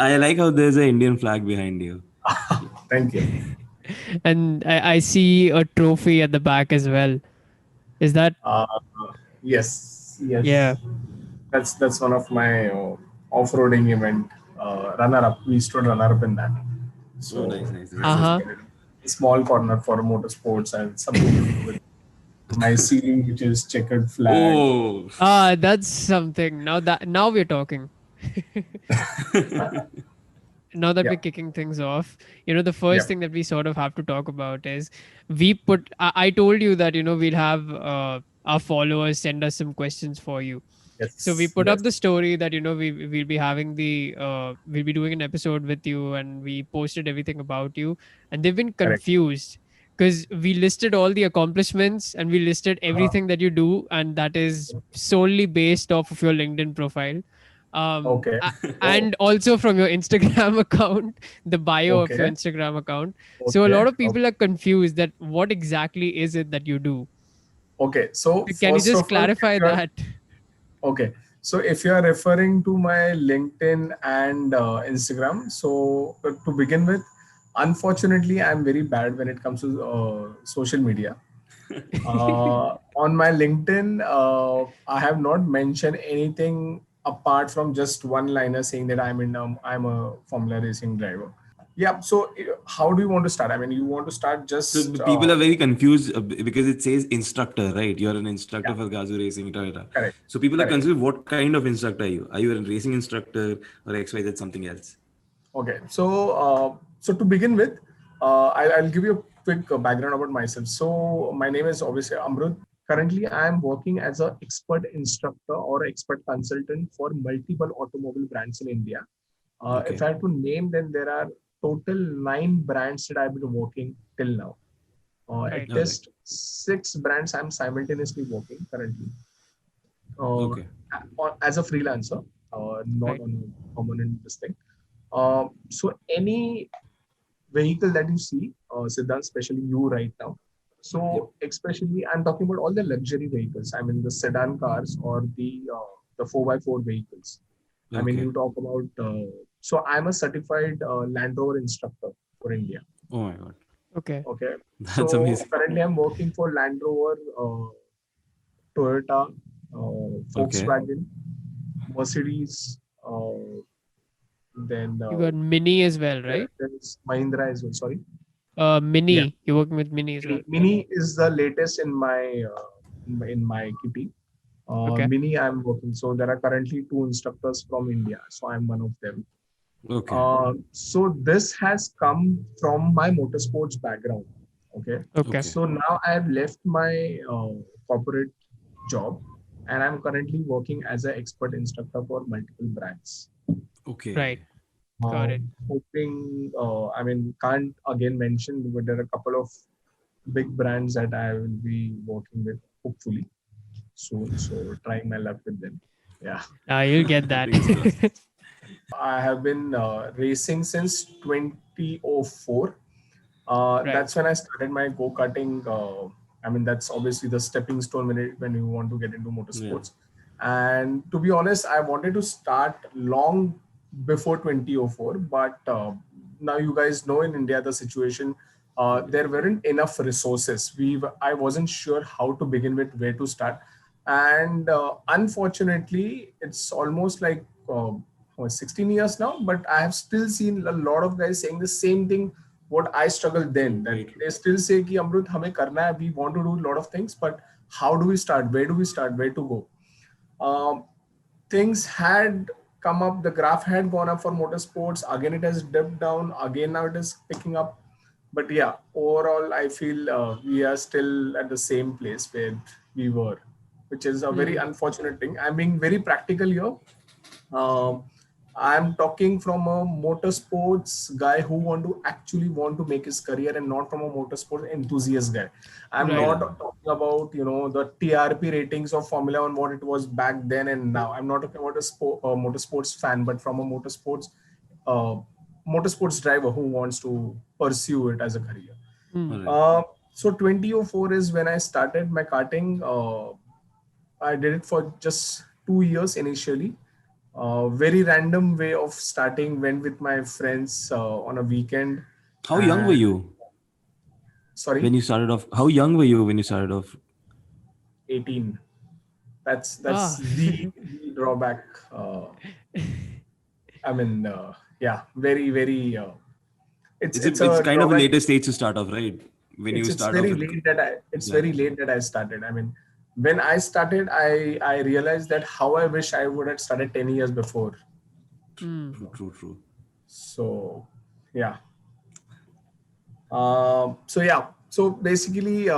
I like how there's an Indian flag behind you. Thank you. And I see a trophy at the back as well. Is that? Uh, yes, Yeah. yes. That's one of my off-roading event runner-up. We stood runner-up in that. Oh, So nice, nice. I That's just Uh-huh. get it. A small corner for motorsports and something to do with my ceiling, which is checkered flag. oh. That's something. Now we're talking. Now that Yeah, we're kicking things off, the yeah, first thing that we sort of have to talk about is I told you that, we'll have our followers send us some questions for you. So we yes, put yes, up the story that, we'll be having we'll be doing an episode with you, and we posted everything about you, and they've been correct. confused because we listed all the accomplishments and we listed Uh-huh. everything that you do, and that is solely based off of your LinkedIn profile. um Okay. a- Oh, and also from your Instagram account, the bio of your okay, Instagram account. So a okay, lot of people okay. are confused that what exactly is it that you do. Okay. So Can you first just of all, if clarify you're that? okay, so if you are referring to my LinkedIn and Instagram, so to begin with, unfortunately, I'm very bad when it comes to social media. On my LinkedIn, I have not mentioned anything apart from just one liner saying that I'm a Formula racing driver. Yeah. So how do you want to start? I mean, you want to start So just people are very confused because it says instructor, right? You're an instructor yeah, for Gazoo Racing Toyota. correct, So people are correct. confused. What kind of instructor are you? Are you a racing instructor or XYZ something else? Okay, so to begin with, I'll give you a quick background about myself. So my name is obviously Amrut. Currently, I am working as an expert instructor or expert consultant for multiple automobile brands in India. If Okay. I have to name, then there are total 9 brands that I've been working till now. At Right. All right. least 6 brands I'm simultaneously working currently uh, Okay. as a freelancer, not Right. on a permanent this thing. So any vehicle that you see, Siddharth, especially you right now. Yep. So especially, I'm talking about all the luxury vehicles. I mean the sedan cars or the 4x4 vehicles. I mean Okay. you talk about. So I'm a certified Land Rover instructor for India. Oh my God. Okay. Okay. That's So amazing. currently I'm working for Land Rover, Toyota, Okay. Volkswagen, Mercedes. Then You got Mini as well, right? there is Mahindra as well. Sorry. Yeah. Mini. You're working with Mini as well. Mini is the latest in my kitty. Okay. Mini, I'm working. So there are currently 2 instructors from India. So I'm one of them. Okay. So this has come from my motorsports background. Okay. Okay. Okay. So now I have left my corporate job and I'm currently working as an expert instructor for multiple brands. Right. Okay. Got it. Hoping, I mean, can't again mention, but there are a couple of big brands that I will be working with hopefully soon. So trying my luck with them. Yeah. You'll get that. Fingers crossed. I have been racing since 2004. Right. That's when I started my go-karting. I mean, that's obviously the stepping stone when you want to get into Yeah. motorsports. And to be honest, I wanted to start long before 2004, but now you guys know in India the situation. There weren't enough resources. I wasn't sure how to begin with, where to start, and unfortunately, it's almost like 16 years now. But I have still seen a lot of guys saying the same thing what I struggled True. then, that Very true. they still say ki Amrut hame karna hai, we want to do a lot of things, but how do we start? Where do we start? Where to go? Things had come up, the graph had gone up for motorsports. Again, it has dipped down. Again, now it is picking up. But yeah, overall, I feel we are still at the same place where we were, which is a very Hmm. unfortunate thing. I'm being very practical here. um, I'm talking from a motorsports guy who want to make his career, and not from a motorsports enthusiast guy. I'm Right. not Yeah. talking about the TRP ratings of Formula One, what it was back then and now. I'm not talking about motorsports fan, but from a uh, motorsports driver who wants to pursue it as a career. Hmm. All right. Uh, so 2004 is when I started my karting. I did it for just 2 years initially. Very random way of starting. Went with my friends on a weekend. How young were And- you Sorry, when you started off? How young were you when you started off? 18. That's Ah. the drawback. I mean, yeah, very very. It's It's a kind of a drawback. later stage to start off, right? When you It's start off very with, late that it's Yeah. very late that I started. I mean, when I started, I realized that how I wish I would have started 10 years before. True. So yeah. So basically,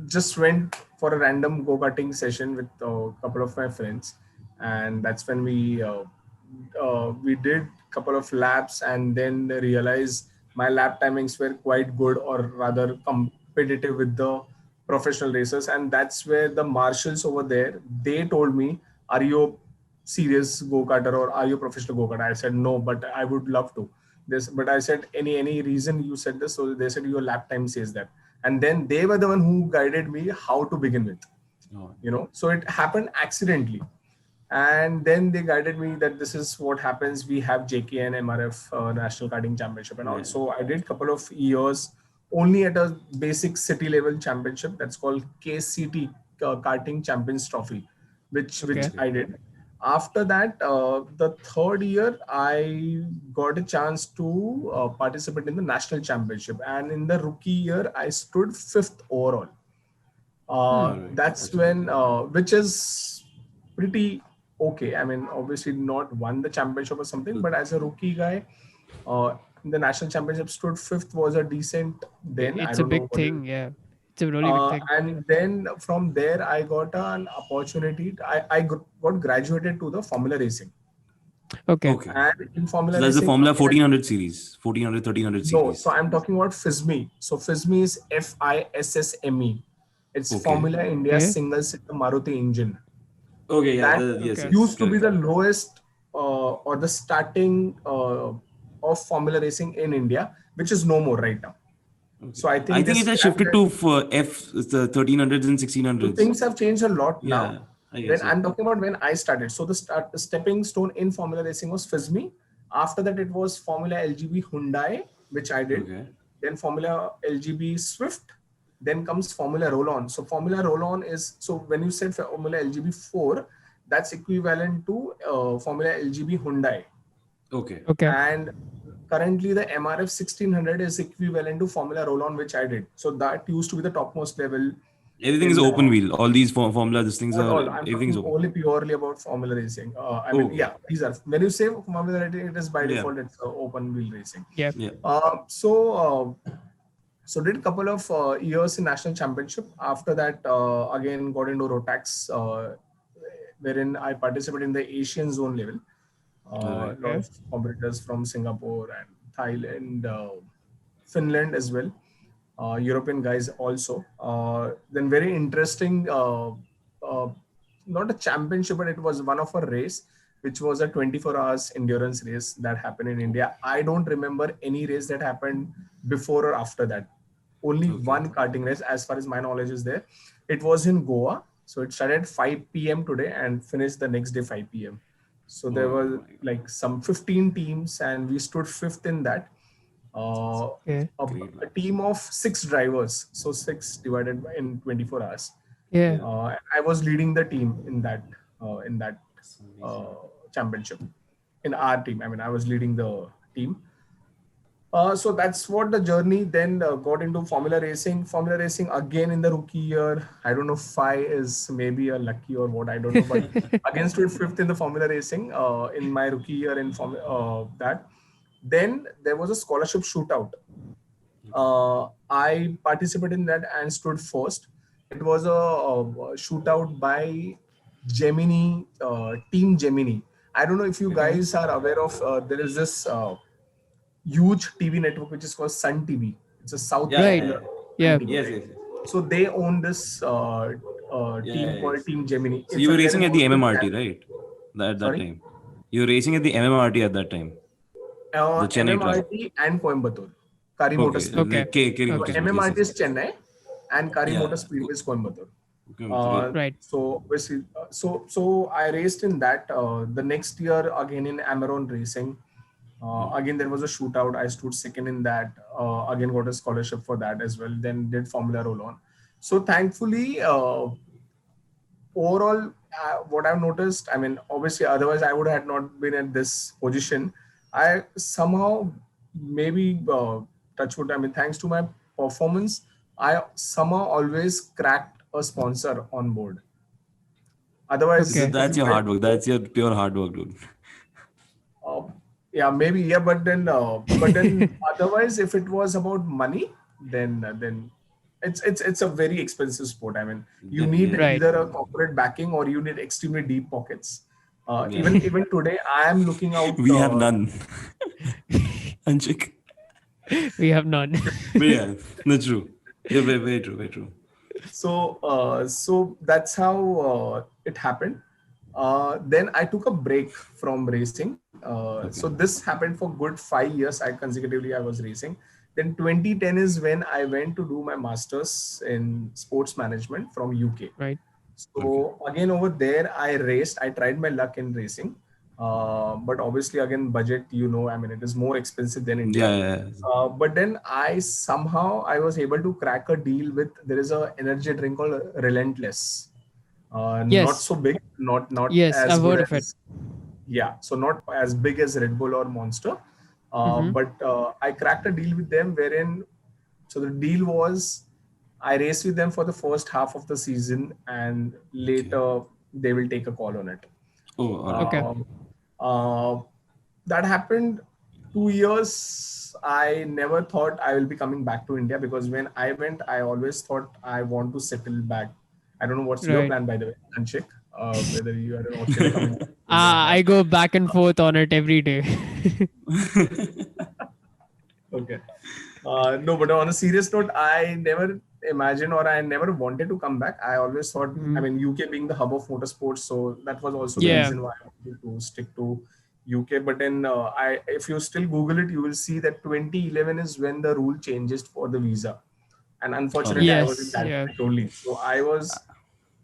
just went for a random go-karting session with a couple of my friends, and that's when we did a couple of laps, and then realized my lap timings were quite good, or rather competitive with the professional racers, and that's where the marshals over there, they told me, "Are you a serious go-karter or are you a professional go-karter?" I said no, but I would love to. But I said, any reason you said this? So they said your lap time says that, and then they were the one who guided me how to begin with. Oh. So it happened accidentally, and then they guided me that this is what happens. We have JKN MRF National Karting Championship, and also I did couple of years only at a basic city level championship that's called KCT Karting Champions Trophy, which I did. After that, the third year, I got a chance to participate in the national championship, and in the rookie year, I stood 5th overall. That's when, which is pretty okay. I mean, obviously not won the championship or something, but as a rookie guy, in the national championship, stood 5th was a decent. Then I It's a don't know big what thing. Yeah. It's a really big thing. and then from there, I got an opportunity. I got graduated to the Formula Racing. Okay. And in Formula So that's the Racing, Formula 1400 series, 1400, 1300 no, series. so I'm talking about FISME. So FISME is FISSME. It's Formula India single seater Maruti engine. Okay, yeah, That yes, used to be the lowest or the starting of Formula Racing in India, which is no more right now. So I think it has shifted to it's the 1300s and 1600s. So things have changed a lot now. I guess, When I'm talking about when I started, so the stepping stone in Formula Racing was FISME. After that, it was Formula LGB Hyundai, which I did. Okay. Then Formula LGB Swift. Then comes Formula Roll-On. So Formula Roll-On is, so when you said Formula LGB 4, that's equivalent to Formula LGB Hyundai. Okay. And currently the MRF 1600 is equivalent to Formula Roll-On, which I did. So that used to be the topmost level. Everything is open wheel. All these Formula, these things are, I'm everything's talking open. only purely about Formula Racing. I mean, yeah, these are, when you say Formula Racing, it is by default, it's open wheel racing. Yeah. So did a couple of years in national championship. After that, again, got into Rotax, wherein I participated in the Asian zone level. A lot of competitors from Singapore and Thailand, Finland as well. European guys also. Then very interesting, not a championship, but it was one of a race, which was a 24 hours endurance race that happened in India. I don't remember any race that happened before or after that. Only one karting race, as far as my knowledge is there. It was in Goa. So it started 5 p.m. today and finished the next day 5 p.m. So there were like some 15 teams and we stood 5th in that. A team of 6 drivers, so 6 divided by in 24 hours. I was leading the team in that championship. In our team, I mean, I was leading the team. So that's what the journey then got into Formula Racing. Formula Racing again in the rookie year. I don't know if 5 is maybe a lucky or what, I don't know. But again stood 5th in the Formula Racing in my rookie year in that. Then there was a scholarship shootout. I participated in that and stood 1st. It was a shootout by Gemini, Team Gemini. I don't know if you guys are aware of, there is this huge TV network which is called Sun TV. It's a South TV. Yes. So they own this team called Team Gemini. So you were racing at the MMRT, right? At that time. You were racing at the MMRT at that time. The MMRT and Coimbatore. Kari Motor Speedway. MMRT is Chennai and Kari Motor Speedway is Coimbatore. Okay, great. Right. So obviously, so I raced in that. The next year again in Amaron Racing. Again, there was a shootout. I stood second in that. Again, got a scholarship for that as well. Then did Formula Roll On. So thankfully, overall, what I've noticed, I mean, obviously, otherwise I would have not been in this position. I somehow, maybe touch wood, I mean, thanks to my performance, I somehow always cracked a sponsor on board. Otherwise, Okay. That's your hard work. That's your pure hard work, dude. uh, yeah, maybe, yeah, but then otherwise, if it was about money, then it's a very expensive sport. I mean, you need Yeah. Right. either a corporate backing or you need extremely deep pockets. Yeah. Even today, I am looking out. We have none. Anshik. We have none. But yeah, that's true. Yeah, very, very true, very true. So that's how it happened. Then I took a break from racing. So this happened for good 5 years. I consecutively I was racing. Then 2010 is when I went to do my masters in sports management from UK. Right. So again over there I raced. I tried my luck in racing, but obviously again budget. I mean it is more expensive than India. Yeah. But then I was able to crack a deal with, there is a energy drink called Relentless. Not Yes. so big, not Yes, as I've good heard of it. as, yeah, so not as big as Red Bull or Monster. But I cracked a deal with them wherein, so the deal was I raced with them for the first half of the season and later they will take a call on it. Oh, all right. Okay. That happened 2 years. I never thought I will be coming back to India because when I went, I always thought I want to settle back. I don't know what's your Right. plan, by the way, Anshik, whether you are an option coming. I go back and forth on it every day. Okay. No, but on a serious note, I never imagined or I never wanted to come back. I always thought, I mean, UK being the hub of motorsports, so that was also the Yeah. reason why I wanted to stick to UK. But then, if you still Google it, you will see that 2011 is when the rule changes for the visa, and unfortunately, I was in Yes, that yeah. state only. So I was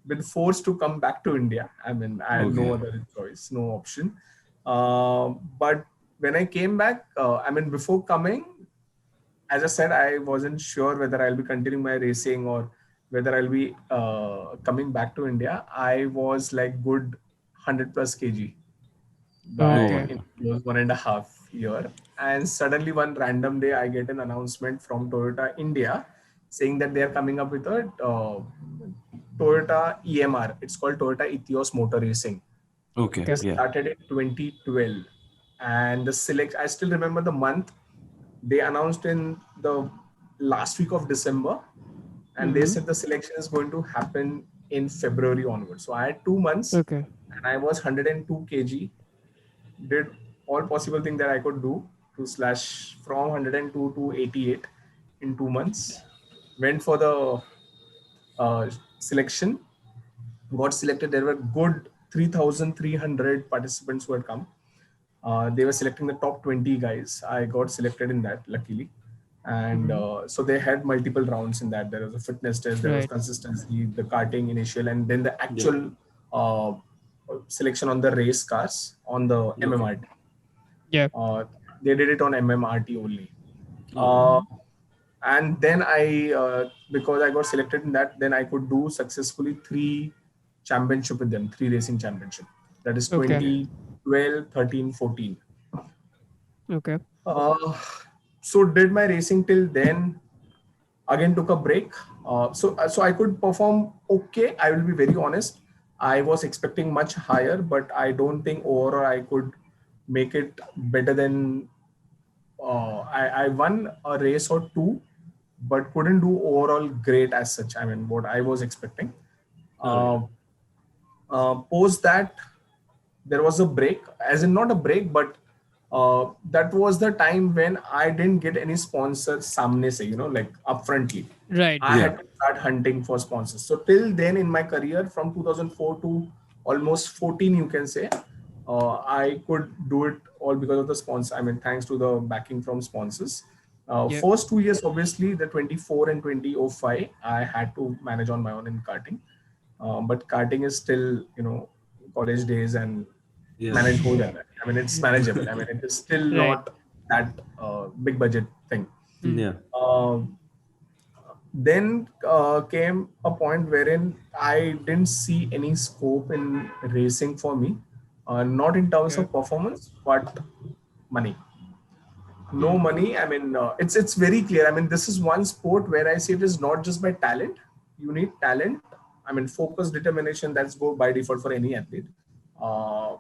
been forced to come back to India. I mean, I had no Okay. other choice, no option. But when I came back, I mean, before coming, as I said, I wasn't sure whether I'll be continuing my racing or whether I'll be coming back to India. I was like good 100 plus kg by Okay. in close 1.5 year. And suddenly one random day, I get an announcement from Toyota India saying that they are coming up with a Toyota EMR. It's called Toyota Ethos Motor Racing. Okay. It Yeah. started in 2012. And I still remember the month. They announced in the last week of December, and they said the selection is going to happen in February onwards. So I had 2 months, Okay. and I was 102 kg. Did all possible thing that I could do to slash from 102 to 88 in 2 months. Went for the selection, got selected. There were good 3,300 participants who had come. They were selecting the top 20 guys. I got selected in that, luckily. And so they had multiple rounds in that. There was a fitness test, there was Right. consistency, the karting initial, and then the actual selection on the race cars on the MMRT. Yeah. They did it on MMRT only. And then because I got selected in that, then I could do successfully 3 championship with them, 3 racing championship. That is Okay. 2012, 13, 14. Okay. So did my racing till then. Again took a break. So I could perform okay. I will be very honest. I was expecting much higher, but I don't think overall I could make it better than. I won a race or 2, but couldn't do overall great as such. I mean, what I was expecting. Post that, there was a break, as in not a break, but that was the time when I didn't get any sponsors samne se, like upfrontly. Right. I had to start hunting for sponsors. So till then in my career, from 2004 to almost 14, you can say, I could do it all because of the sponsor. I mean, thanks to the backing from sponsors. First 2 years, obviously, the 24 and 2005, I had to manage on my own in karting. but karting is still, college days and Yeah. manage ho jata hai. I mean, it's manageable. I mean, it is still Right. not that big budget thing. Yeah. Uh, then came a point wherein I didn't see any scope in racing for me, not in terms Okay. of performance, but money. No money. I mean, it's very clear. I mean, this is one sport where I see it is not just by talent. You need talent. I mean, focus, determination. That's go by default for any athlete. Uh,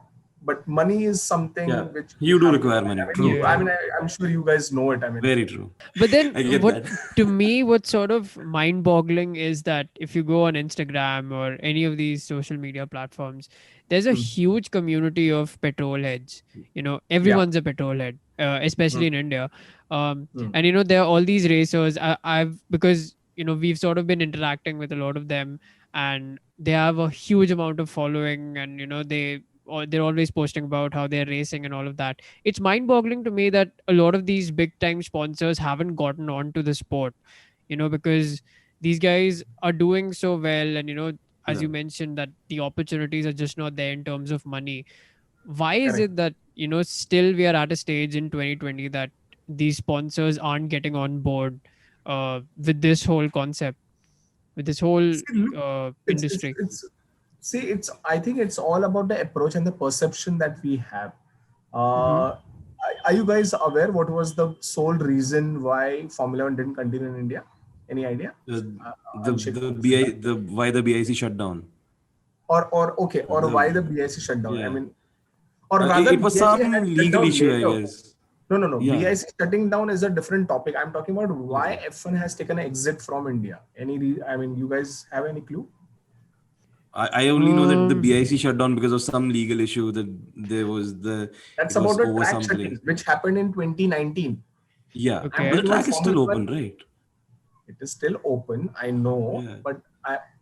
but money is something Yeah. which You do have to require find. money. I mean, True. Yeah. I'm sure you guys know it. I mean, Very true. But then I get what that. to me what's sort of mind-boggling is that if you go on Instagram or any of these social media platforms, there's a Hmm. huge community of petrol heads. Yeah. Everyone's a petrol head, especially Hmm. in India. Hmm. And there are all these racers. I've because we've sort of been interacting with a lot of them, and they have a huge amount of following, and they're always posting about how they're racing and all of that. It's mind-boggling to me that a lot of these big-time sponsors haven't gotten onto the sport, because these guys are doing so well, and as Yeah. you mentioned, that the opportunities are just not there in terms of money. Why is Correct. it that still we are at a stage in 2020 that these sponsors aren't getting on board with this whole concept, with this whole See, look, industry? it's I think it's all about the approach and the perception that we have. Mm-hmm. Are you guys aware what was the sole reason why Formula One didn't continue in India? Any idea? The Anshit, the BI the why the BIC shut down. or okay, or why the The BIC shut down? I yeah. mean, or rather, It was BIC some had shut legal down issue, I later. guess. No. Yeah. BIC shutting down is a different topic. I'm talking about why Okay. F1 has taken an exit from India. I mean, you guys have any clue? I only know that the Um, BIC shut down because of some legal issue that That's it was about the over track some shutting, place. which happened in 2019. Yeah. I'm But okay. the talking about track is still Formula open, One. right? It is still open, I know, Yeah. but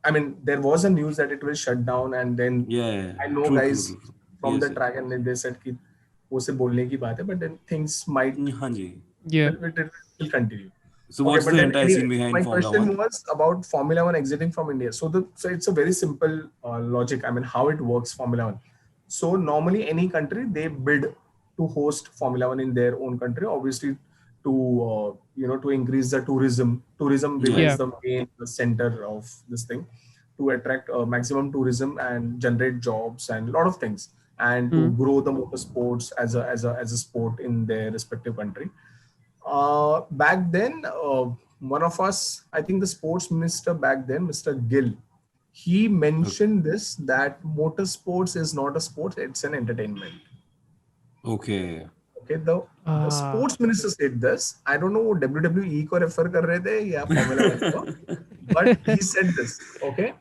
I mean, there was a news that it will shut down, and then Yeah. I know True. guys from Yes, the yes. track, and then they said कि वो से बोलने की बात है, but then things might हाँ जी. Yeah. will continue. So Okay, what's but the then entire anyway, scene behind my Formula question One? was about Formula One exiting from India. So it's a very simple logic. I mean, how it works, Formula One. So normally any country they bid to host Formula One in their own country, obviously to to increase the tourism. Tourism Yeah. remains Yeah. the main center of this thing, to attract maximum tourism and generate jobs and a lot of things, and to Mm. grow the motorsports as a sport in their respective country. Back then, one of us, I think the sports minister back then, Mr. Gill, he mentioned this, that motorsports is not a sport, it's an entertainment. Okay. Okay, the sports minister said this. I don't know WWE को refer कर रहे थे या Formula One को, but he said this. Okay,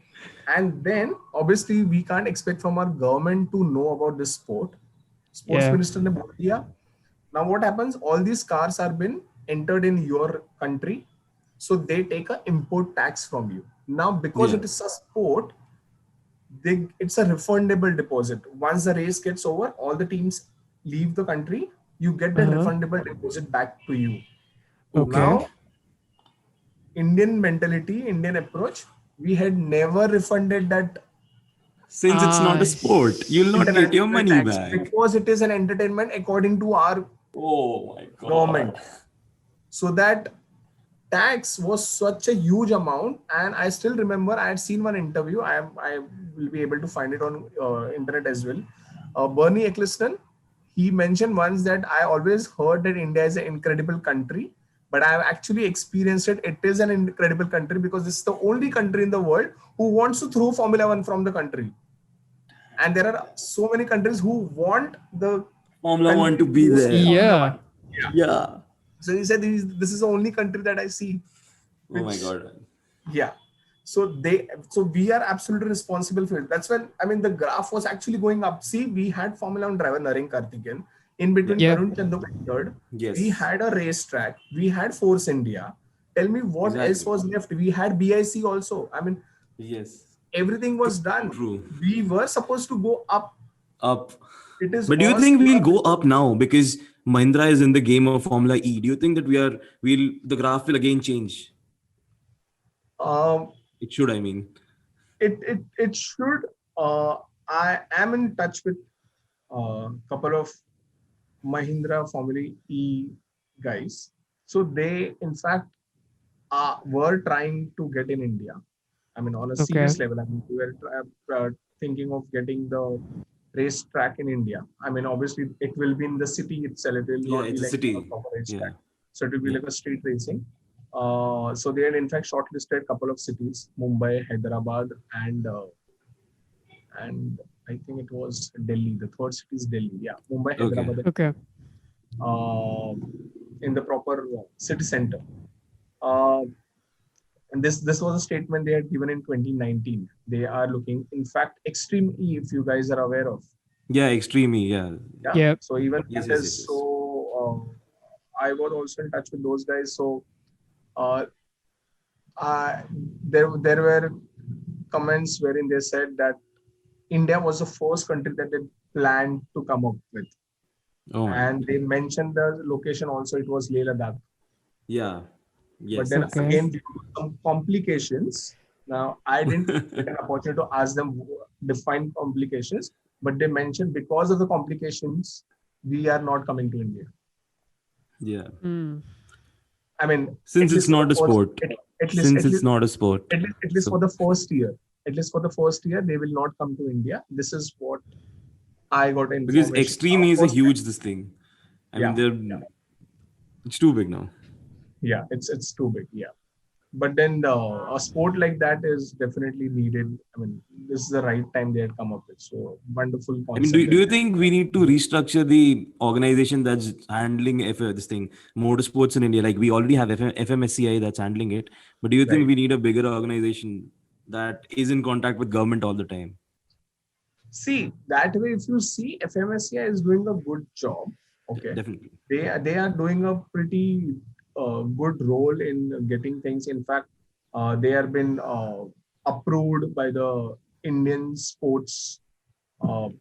and then obviously we can't expect from our government to know about this sport. Sports Yeah. minister ने बोल दिया. Now what happens? All these cars are been entered in your country, so they take a import tax from you. Now because Yeah. it is a sport, it's a refundable deposit. Once the race gets over, all the teams leave the country, you get the Uh-huh. refundable deposit back to you. Okay. Now, Indian mentality, Indian approach, we had never refunded that Since it's not a sport, you'll not get your international money tax back. because it is an entertainment according to our Oh my God. government. So that tax was such a huge amount, and I still remember I had seen one interview. I will be able to find it on internet as well. Bernie Eccleston, he mentioned once that I always heard that India is an incredible country, but I have actually experienced it. It is an incredible country because this is the only country in the world who wants to throw Formula One from the country, and there are so many countries who want the Formula One to country be host there. Formula Yeah. One. Yeah. So he said this is the only country that I see. Oh my Which- God. Yeah. So we are absolutely responsible for it. That's when, I mean, the graph was actually going up. See, we had Formula One driver Naren Karthikeyan. In between, Yeah. Tarun Chandok entered. Yes. We had a racetrack. We had Force India. Tell me what else Exactly. was left. We had BIC also. I mean, Yes. everything was done. True. We were supposed to go up. Up. It is. But do you all think we'll still- go up now because Mahindra is in the game of Formula E? Do you think that the graph will again change? Um, It should, I mean. it should. I am in touch with a couple of Mahindra Formula E guys. So they, in fact, were trying to get in India. I mean, on a Okay. serious level. I mean, we were thinking of getting the racetrack in India. I mean, obviously, it will be in the city itself. It will Yeah, not be it's a like a city. proper Yeah. racetrack. So it will be Yeah. like a street racing. So they had in fact shortlisted a couple of cities: Mumbai, Hyderabad, and I think it was Delhi. The third city is Delhi. Yeah, Mumbai, Okay. Hyderabad, Okay. uh, in the proper city center. Uh, and this was a statement they had given in 2019. They are looking, in fact, Extreme E, if you guys are aware of. Yeah, Extreme E. Yeah. Yeah. Yep. So even Yes, that yes, is yes, so. yes. I was also in touch with those guys. So uh, uh, there were comments wherein they said that India was the first country that they planned to come up with. Oh my And God. they mentioned the location also, it was Leh Ladakh. Yeah. But Yes, then yes, Okay. again, yes. due to some complications, now I didn't get an opportunity to ask them define complications, but they mentioned because of the complications, we are not coming to India. Yeah. Mm. I mean, Since at it's least for the not a first, sport. at least, Since it's not a sport. at least for So the first year, at least for the first year, they will not come to India. This is what I got because information. Extreme Of E is a course, huge this thing. I mean, yeah, they're yeah, it's too big now. yeah. It's too big. Yeah. But then a sport like that is definitely needed. I mean, this is the right time they had come up with. So wonderful I mean, concept do that you they think we need to restructure the organization that's handling this thing, motorsports in India? Like we already have FMSCI that's handling it, but do you think right. we need a bigger organization that is in contact with government all the time? See that way. If you see, FMSCI is doing a good job. Yeah, Okay, definitely. they are doing a pretty good role in getting things. In fact, they have been approved by the Indian sports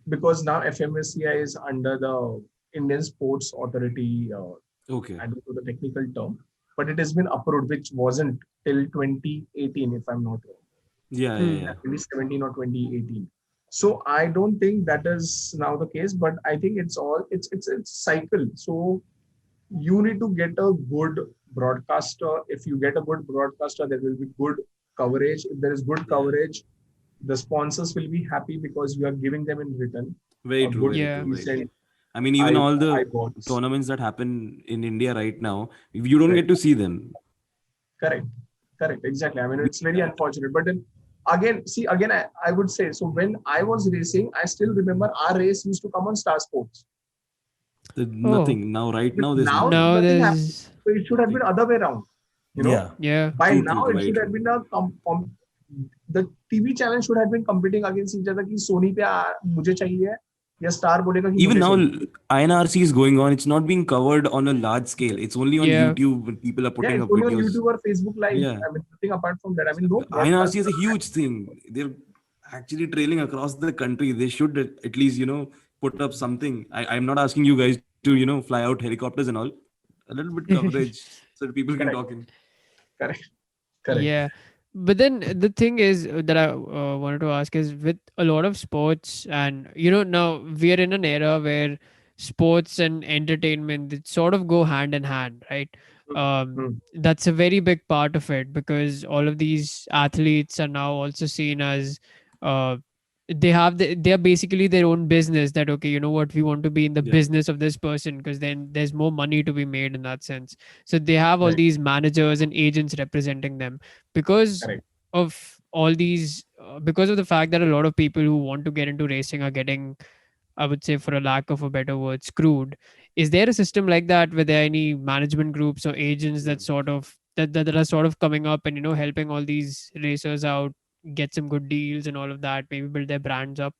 because now FMSCI is under the Indian Sports Authority. Okay. I don't know the technical term, but it has been approved, which wasn't till 2018, if I'm not wrong, Yeah, yeah, Mm. yeah. 2017 or 2018. So I don't think that is now the case, but I think it's cycle. So you need to get a good broadcaster. If you get a good broadcaster, there will be good coverage. If there is good Yeah. coverage, the sponsors will be happy because you are giving them in return Very a true, good very Yeah. true, very true. decent I mean, even all the eyeballs. tournaments that happen in India right now, you don't Right. get to see them. Correct. Correct. Exactly. I mean, it's very unfortunate. But then again, see, again, I would say, so when I was racing, I still remember our race used to come on Star Sports. There's Oh, nothing now. Right But now, there's now nothing. now nothing happens. there's So it should have been Nothing. other way around. You know, Yeah. yeah. by True, now true, true. it Very should have true. been the TV channel should have been competing against each other. कि Sony पे मुझे चाहिए या Star बोलेगा कि Even मुझे now, चाहिए. INRC is going on. It's not being covered on a large scale. It's only on Yeah. YouTube when people are Yeah, putting it's up only on videos. YouTube or Facebook Live. Yeah. I mean, nothing apart from that. I mean, no INRC is a broadcaster. huge thing. They're actually trailing across the country. They should at least, put up something. I'm not asking you guys to, fly out helicopters and all. A little bit coverage so that people can talk Correct. in. Correct. Correct. Yeah. But then the thing is that I wanted to ask is with a lot of sports, and now we are in an era where sports and entertainment, they sort of go hand in hand, right? Hmm. That's a very big part of it because all of these athletes are now also seen as uh, they are basically their own business. That okay, you know what, we want to be in the Yeah. business of this person because then there's more money to be made in that sense. So they have all Right. these managers and agents representing them because Correct. of all these because of the fact that a lot of people who want to get into racing are getting, I would say, for a lack of a better word, screwed. Is there a system like that where there are any management groups or agents Yeah. that sort of that are sort of coming up and helping all these racers out, get some good deals and all of that, maybe build their brands up?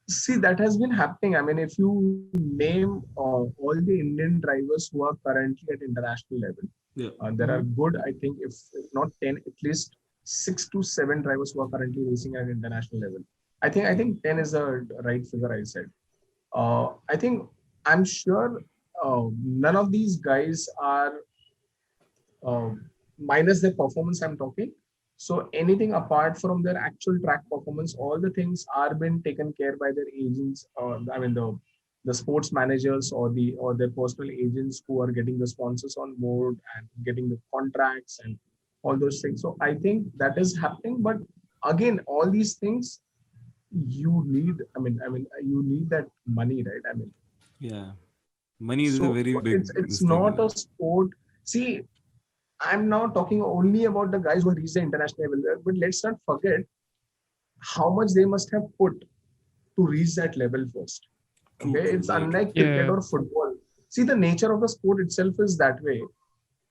See, that has been happening. I mean, if you name all the Indian drivers who are currently at international level, Yeah. there are Mhm. good, I think, if not 10, at least 6 to 7 drivers who are currently racing at international level. I think 10 is the right figure I said. I think I'm sure none of these guys are, uh, minus their performance I'm talking, So anything apart from their actual track performance, all the things are been taken care by their agents. I mean the sports managers or their personal agents who are getting the sponsors on board and getting the contracts and all those things. So I think that is happening. But again, all these things you need. I mean, you need that money, right? I mean, Yeah. Money is a so very big it's this thing. not a sport. See, I'm now talking only about the guys who reach the international level, but let's not forget how much they must have put to reach that level first. True, Okay, true, it's very true. unlike cricket Yeah. or football. See, the nature of the sport itself is that way,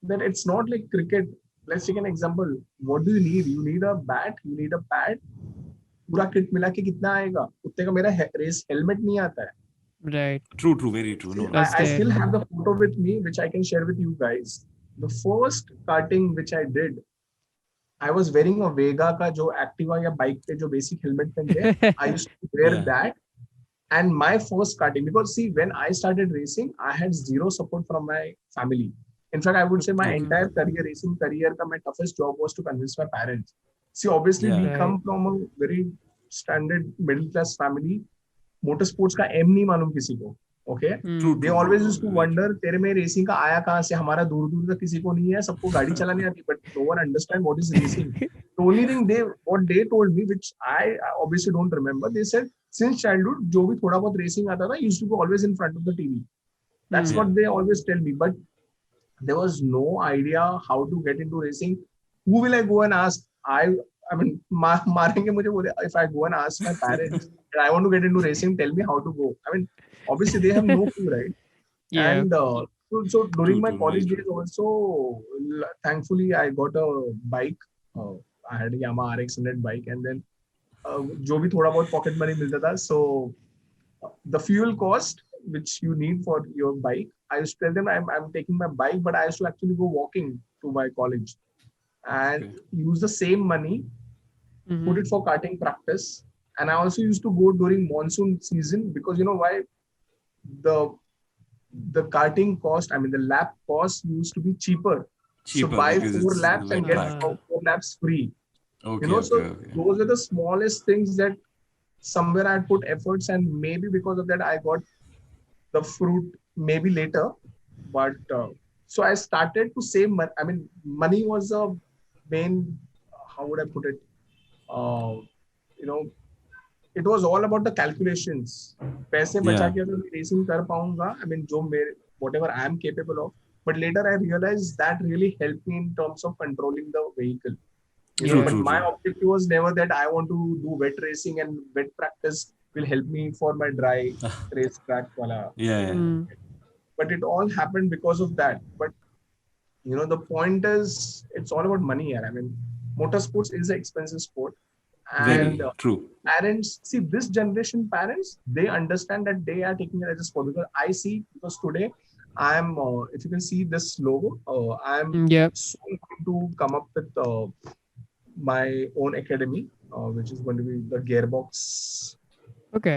that it's not like cricket. Let's take an example. What do you need? You need a bat, you need a pad. पूरा kit मिला के कितना आएगा उतने का मेरा race helmet नहीं आता है. Right. True, true, very true. No, That's I there. still have the photo with me which I can share with you guys. The first karting which I did, I was wearing a Vega का जो Activa या bike पे जो basic helmet पहनते हैं. I used to wear Yeah. that. And my first karting, because see, when I started racing, I had zero support from my family. In fact, I would say my Okay. entire career, racing career, my toughest job was to convince my parents. See, obviously, Yeah. we Right. come from a very standard middle class family. Motorsports का M नहीं मालूम किसी को. Okay. True, They true, always true, used to very wonder तेरे में racing का आया कहाँ से, हमारा दूर दूर तक किसी को नहीं है, सबको गाड़ी चलानी आती, but no one understand what is racing. The only thing what they told me, which I obviously don't remember, they said since childhood जो भी थोड़ा बहुत racing आता था, used to go always in front of the TV. That's Hmm. what they always tell me, but there was no idea how to get into racing. Who will I go and ask? I mean, मारेंगे मुझे बोले, if I go and ask my parents that I want to get into racing, tell me how to go. I mean, obviously they have no clue, right? Yeah. And so during True, my true, college very days also, thankfully I got a bike. I had a Yamaha RX 100 bike, and then जो भी थोड़ा बहुत pocket money मिलता था, so the fuel cost which you need for your bike, I used to tell them I'm taking my bike, but I used to actually go walking to my college and Okay. use the same money, Mhm. put it for karting practice. And I also used to go during monsoon season, because you know why? The karting cost, I mean the lap cost used to be cheaper. So Cheaper buy because 4 it's laps and wet get track. 4 laps free. Okay, You know, okay, so okay. those are the smallest things that somewhere I put efforts, and maybe because of that I got the fruit maybe later. But so I started to save money. I mean, money was a main, how would I put it? You know, it was all about the calculations. पैसे बचा Yeah. के अगर मैं racing कर पाऊंगा, I mean, जो मेरे whatever I am capable of. But later I realized that really helped me in terms of controlling the vehicle. You know, True, but true, my true. objective was never that I want to do wet racing and wet practice will help me for my dry race track wala. Yeah, yeah. Mm. But it all happened because of that. But you know, the point is, it's all about money here. I mean, motorsports is an expensive sport, Very and true. parents see this generation parents, they understand that they are taking it as a sport. Because I see, because today I am if you can see this logo, I am Yeah. soon going to come up with my own academy, which is going to be the Gearbox Okay.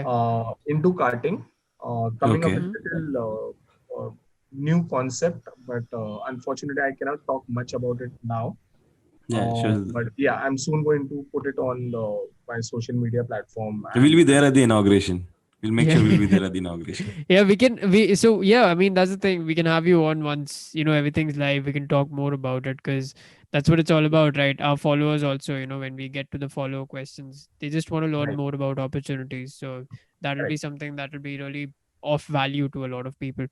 into karting, coming up Okay. with little new concept, but unfortunately I cannot talk much about it now. Yeah, sure. But yeah, I'm soon going to put it on my social media platform. We'll be there at the inauguration. We'll make Yeah. sure we'll be there at the inauguration. Yeah, so yeah, I mean that's the thing. We can have you on once, everything's live. We can talk more about it because that's what it's all about, right? Our followers also, when we get to the follow questions, they just want to learn Right. more about opportunities. So that'll be Right. something that will be really of value to a lot of people.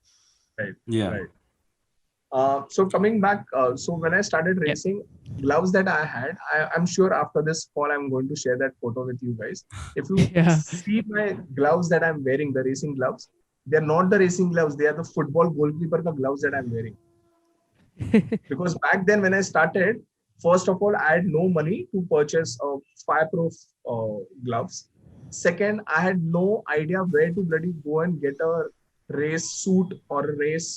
Right. Yeah. Right. So coming back, so when I started Yeah. racing, gloves that I had, I'm sure after this call, I'm going to share that photo with you guys. If you Yeah. see my gloves that I'm wearing, the racing gloves, they're not the racing gloves. They are the football goalkeeper gloves that I'm wearing. Because back then when I started, first of all, I had no money to purchase fireproof gloves. Second, I had no idea where to bloody go and get a race suit or a race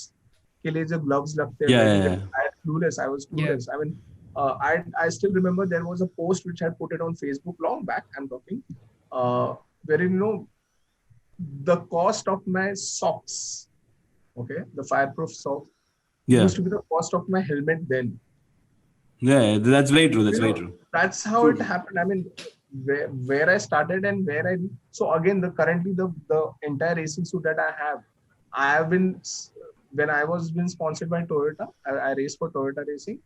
के लिए जो gloves लगते हैं, Yeah, where to yeah, get it. I was clueless. I mean, I still remember there was a post which I put it on Facebook long back. I'm talking, where the cost of my socks, okay, the fireproof socks, Yeah. used to be the cost of my helmet then. Yeah, that's very true. That's You very know, true. that's how it happened. I mean, where I started and where I, so again, currently the entire racing suit that I have been, when I was been sponsored by Toyota, I raced for Toyota Racing.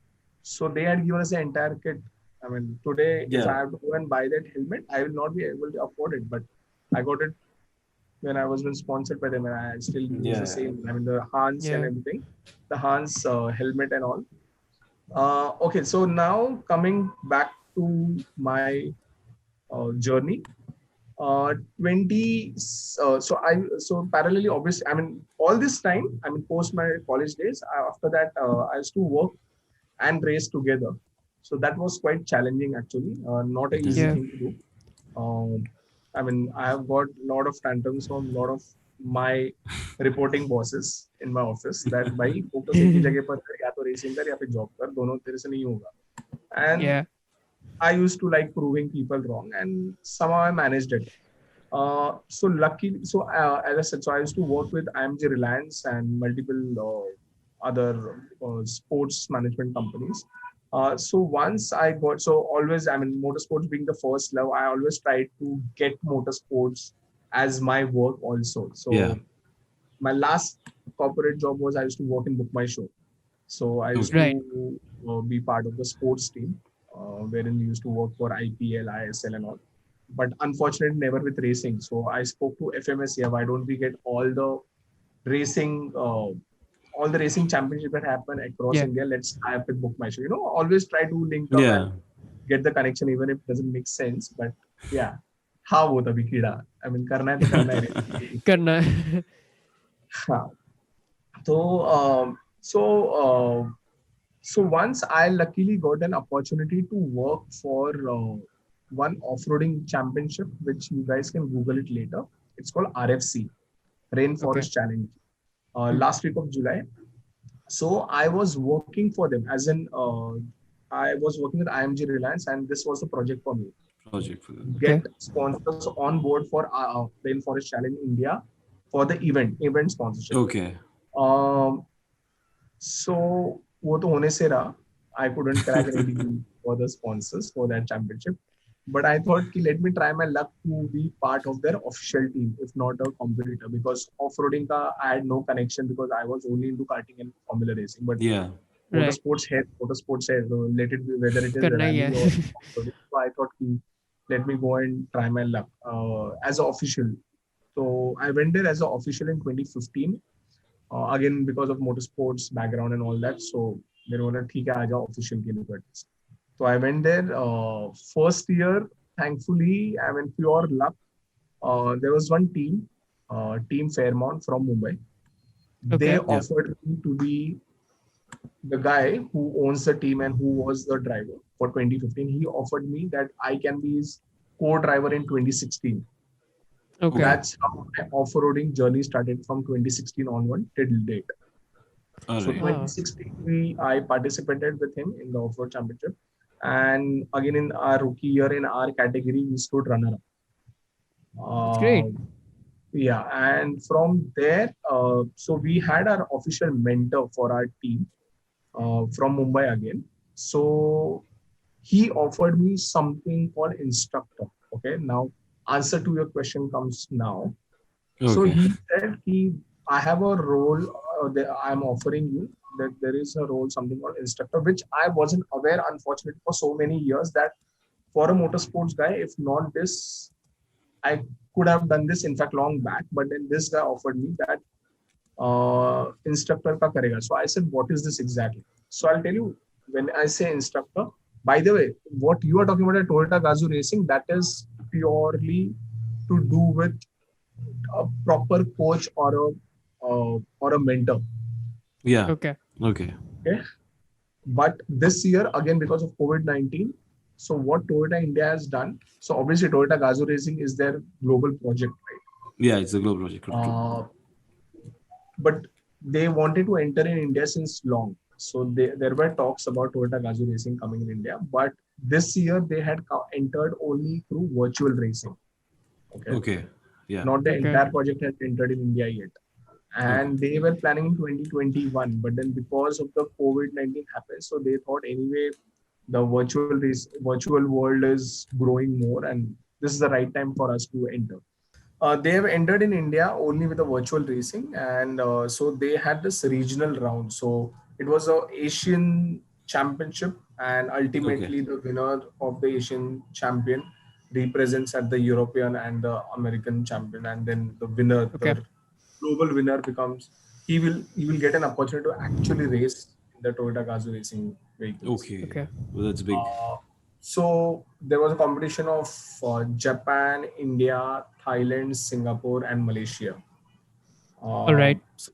So they had given us the entire kit. I mean, today, if I Yeah. have to go and buy that helmet, I will not be able to afford it, but I got it when I was been sponsored by them, and I still use the Yeah. same. I mean, the Hans and Yeah. everything, the Hans helmet and all. Okay, so now coming back to my journey, 20. So parallelly, obviously, I mean, all this time, I mean, post my college days, after that, I used to work and race together. So that was quite challenging, actually. Not an It easy is. Yeah. thing to do. I mean, I have got a lot of tantrums from a lot of my reporting bosses in my office that भाई focus एक ही जगह पर कर, या तो racing कर या फिर जॉब कर, दोनों तेरे से नहीं होगा. And Yeah. I used to like proving people wrong, and somehow I managed it. So luckily, as I said, so I used to work with IMG Reliance and multiple other sports management companies. So once I got, so always, I mean, motorsports being the first love, I always tried to get motorsports as my work also. So Yeah. my last corporate job was I used to work in Book My Show. So I used Right. to be part of the sports team, wherein we used to work for IPL, ISL, and all. But unfortunately, never with racing. So I spoke to FMS here. Why don't we get racing, uh, all the racing championship that happen across Yeah. India? Let's tie up with Book My Show. You know, always try to link up and Yeah. get the connection, even if it doesn't make sense. But yeah, how वो तभी कीड़ा. I mean, करना है तो करना है racing. Karna. हाँ. So, so once I luckily got an opportunity to work for one off-roading championship, which you guys can Google it later. It's called RFC, Okay. Rainforest Challenge, Hmm. last week of July. So I was working for them, as in I was working with IMG Reliance, and this was a project for me. Project for them. Get Okay. sponsors on board for Rainforest Challenge India for the event sponsorship. Okay. Um, so वो तो होने से रहा. I couldn't crack any deal for the sponsors for that championship. But I thought कि let me try my luck to be part of their official team, if not a competitor, because off-roading ka I had no connection because I was only into karting and formula racing. But Yeah. Right. motorsports hai, so let it be whether it is Karna hi rally hai. or off-roading. So I thought कि let me go and try my luck as an official. So I went there as an official in 2015. Again, because of motorsports background and all that, so मेरे बोला ठीक है आ जाओ official के लिए practice. So I went there. First year, thankfully, I mean pure luck. There was one team, Team Fairmont from Mumbai. They Okay. Yeah. offered me to be the guy who owns the team and who was the driver for 2015. He offered me that I can be his co-driver in 2016. Okay. That's how my off-roading journey started from 2016 onward till date. All So right. 2016, I participated with him in the off-road championship. And again, in our rookie year, in our category, we stood runner-up. It's great. Yeah, and from there, so we had our official mentor for our team from Mumbai again. So he offered me something called instructor. Okay, now answer to your question comes now. So Okay. he said, I have a role that I'm offering you, that there is a role, something called instructor, which I wasn't aware, unfortunately, for so many years, that for a motorsports guy, if not this, I could have done this, in fact, long back. But then this guy offered me that instructor ka karega. So I said, what is this exactly? So I'll tell you, when I say instructor, by the way, what you are talking about at Toyota Gazoo Racing, that is purely to do with a proper coach or a mentor. Yeah. Okay. Okay. Okay, but this year again because of COVID-19, so what Toyota India has done. So obviously Toyota Gazoo Racing is their global project, Yeah, it's a global project. right? True. But they wanted to enter in India since long. So there were talks about Toyota Gazoo Racing coming in India, but this year they had entered only through virtual racing. Okay. Okay. Yeah. Not the Okay. entire project has entered in India yet. And they were planning in 2021, but then because of the COVID-19 happened, so they thought anyway, the virtual world is growing more, and this is the right time for us to enter. They have entered in India only with a virtual racing, and so they had this regional round. So it was a Asian championship, and ultimately the winner of the Asian champion represents at the European and the American champion, and then the winner, Okay. the global winner becomes he will get an opportunity to actually race in the Toyota Gazoo racing vehicles. Okay. Well, that's big. So there was a competition of Japan, India, Thailand, Singapore, and Malaysia. All right. So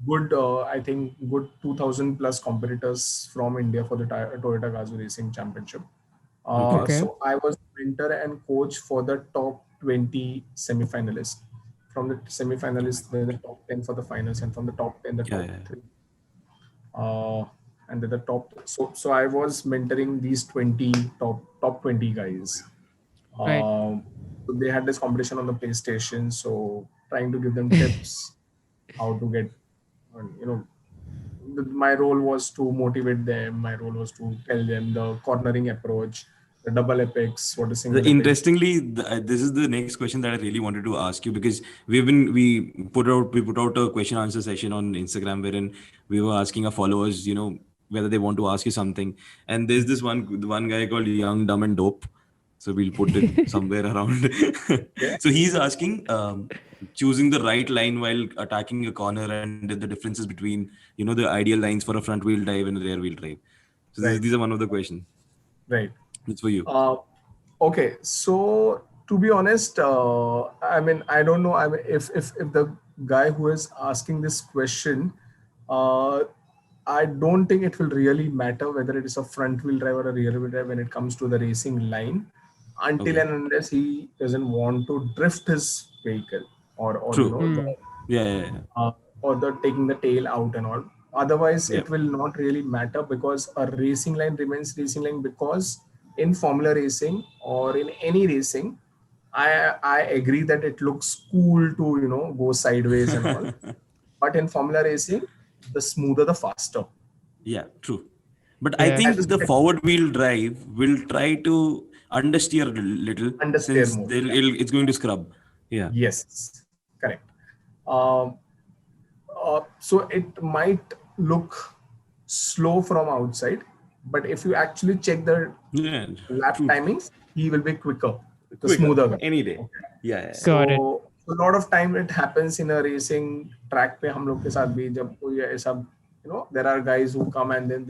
good, I think good 2,000 plus competitors from India for the Toyota Gazoo Racing Championship. Okay. So I was mentor and coach for the top 20 semi-finalists. From the semi-finalists, then the top 10 for the finals, and from the top 10, the top three. And then the top. So I was mentoring these 20 top 20 guys. Right. So they had this competition on the PlayStation. So trying to give them tips how to get, my role was to motivate them. My role was to tell them the cornering approach, the double apex, what is single apex. Interestingly, this is the next question that I really wanted to ask you, because we put out a question answer session on Instagram wherein we were asking our followers, whether they want to ask you something. And there's this one guy called Young, Dumb and Dope. So we'll put it somewhere around. So he's asking, choosing the right line while attacking a corner, and the differences between, the ideal lines for a front wheel drive and a rear wheel drive. So these are one of the questions. Right. It's for you. Okay. So to be honest, I mean, I don't know. I mean, if the guy who is asking this question, I don't think it will really matter whether it is a front wheel drive or a rear wheel drive when it comes to the racing line, until and unless he doesn't want to drift his vehicle or or the taking the tail out and all. Otherwise, it will not really matter, because a racing line remains racing line. Because in Formula racing or in any racing, I agree that it looks cool to go sideways and all. But in Formula racing, the smoother the faster. Yeah, true. But I think the forward wheel drive will try to understeer a little, since more. It's going to scrub. Yeah. Yes, correct. So it might look slow from outside, but if you actually check the lap timings, he will be quicker, smoother. Any day. Yeah. Got it. So a lot of time it happens in a racing track पे हम लोग के साथ भी जब कोई ऐसा there are guys who come and then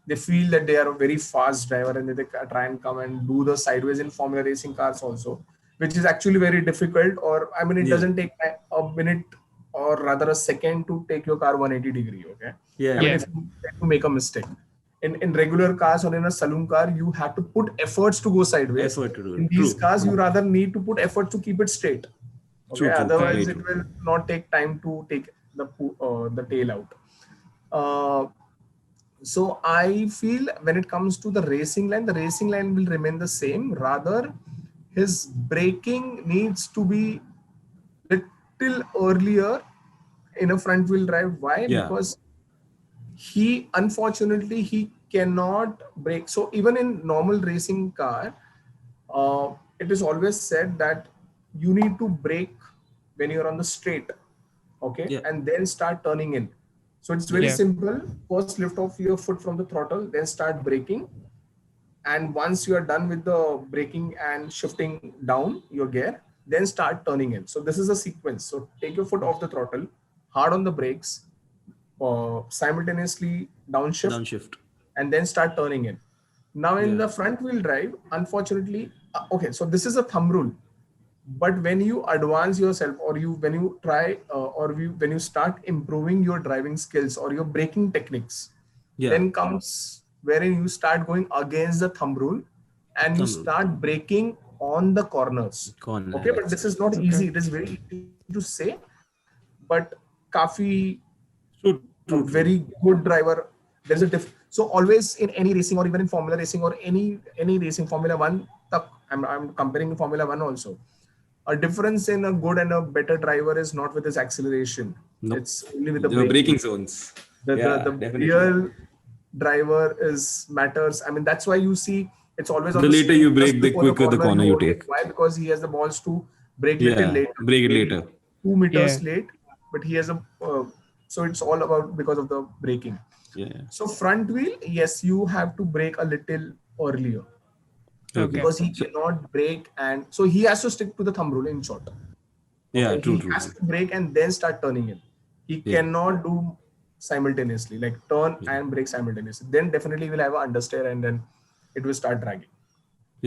they feel that they are a very fast driver, and then they try and come and do the sideways in Formula racing cars also, which is actually very difficult. Or I mean, it doesn't take a minute or rather a second to take your car 180 degree. Okay. Yeah. I mean, if you make a mistake in regular cars or in a saloon car, you have to put efforts to go sideways. Effort to do it. In these cars, you rather need to put effort to keep it straight. Okay. True, Otherwise, it will not take time to take the tail out. So I feel when it comes to the racing line will remain the same. Rather, his braking needs to be little earlier in a front wheel drive. Why? Because unfortunately he cannot brake. So even in normal racing car, it is always said that you need to brake when you're on the straight, okay, and then start turning in. So it's very simple. First lift off your foot from the throttle, then start braking. And once you are done with the braking and shifting down your gear, then start turning in. So this is a sequence. So take your foot off the throttle, hard on the brakes, simultaneously downshift, and then start turning in. Now in the front wheel drive, unfortunately, okay, so this is a thumb rule. But when you advance yourself, or when you try, when you start improving your driving skills or your braking techniques, then comes wherein you start going against the thumb rule and you start braking on the corners. Okay, but this is not easy. It is very easy to say, but kafi very good driver. There's a so always in any racing, or even in Formula racing or any racing, Formula One, I'm comparing Formula One also. A difference in a good and a better driver is not with his acceleration. It's only with the braking zones. The real driver is matters. I mean, that's why you see it's always on The the later straight you just break, the before quicker the corner you hold it. take. Why? Because he has the balls to break little Yeah, later, break it maybe later. 2 meters Yeah. late, but he has a so it's all about because of the braking. Yeah. So front wheel, yes, you have to brake a little earlier Okay. Okay. because he So cannot brake, and so he has to stick to the thumb rule in short. yeah, Okay, true, he true, has true. to brake and then start turning in. He Yeah. cannot do simultaneously, like turn Yeah. and brake simultaneously. Then definitely we'll have an understeer and then it will start dragging.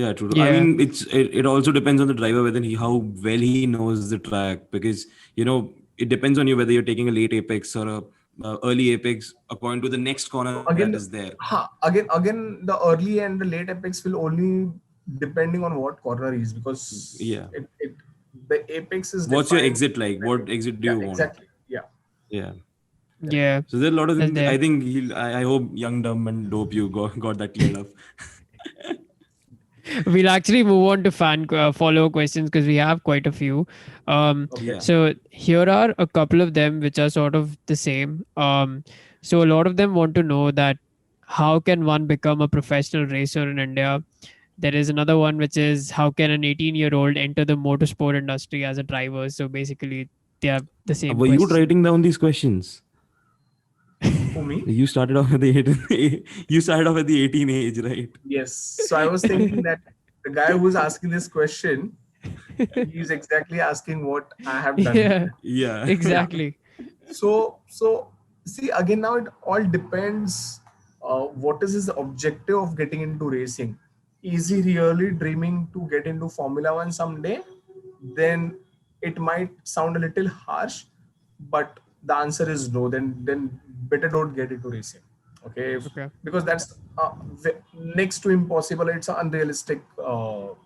Yeah, true. I Yeah. mean, it also depends on the driver whether how well he knows the track, because it depends on you whether you're taking a late apex or a early apex according to the next corner So that again, is there. again, the early and the late apex will only depending on what corner is, because Yeah. the apex is What's your defined. exit like? What exit do Yeah, you want? exactly. Yeah, Yeah. correct. Yeah. So there are a lot of That's things. there. I think I hope Young, Dumb, and Dope you got that cleared up. We'll actually move on to fan follow questions because we have quite a few. Okay. Yeah. So here are a couple of them which are sort of the same. So a lot of them want to know that how can one become a professional racer in India? There is another one which is how can an 18-year-old enter the motorsport industry as a driver? So basically, they have the same Were you question. writing down these questions? For me, You started off at the 18, you started off at the 18 age, right? yes. So I was thinking that the guy who's asking this question, he's exactly asking what I have done. Yeah, Yeah. Yeah. exactly. So see, again, now it all depends. What is his objective of getting into racing? Is he really dreaming to get into Formula One someday? Then it might sound a little harsh, but the answer is no. Then better don't get into racing. Okay, Okay. because that's next to impossible. It's an unrealistic goal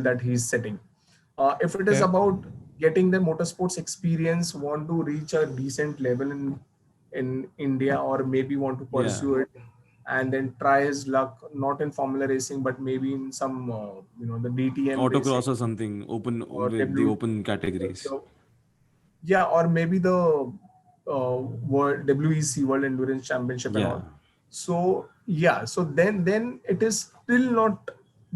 that he's setting. If it is Okay. about getting the motorsports experience, want to reach a decent level in India, or maybe want to Yeah. pursue it, and then try his luck not in Formula racing, but maybe in some the DTM racing Autocross or something, open or with the open categories. yeah, or maybe the World WEC World Endurance Championship and Yeah. all. So yeah, so then it is still not.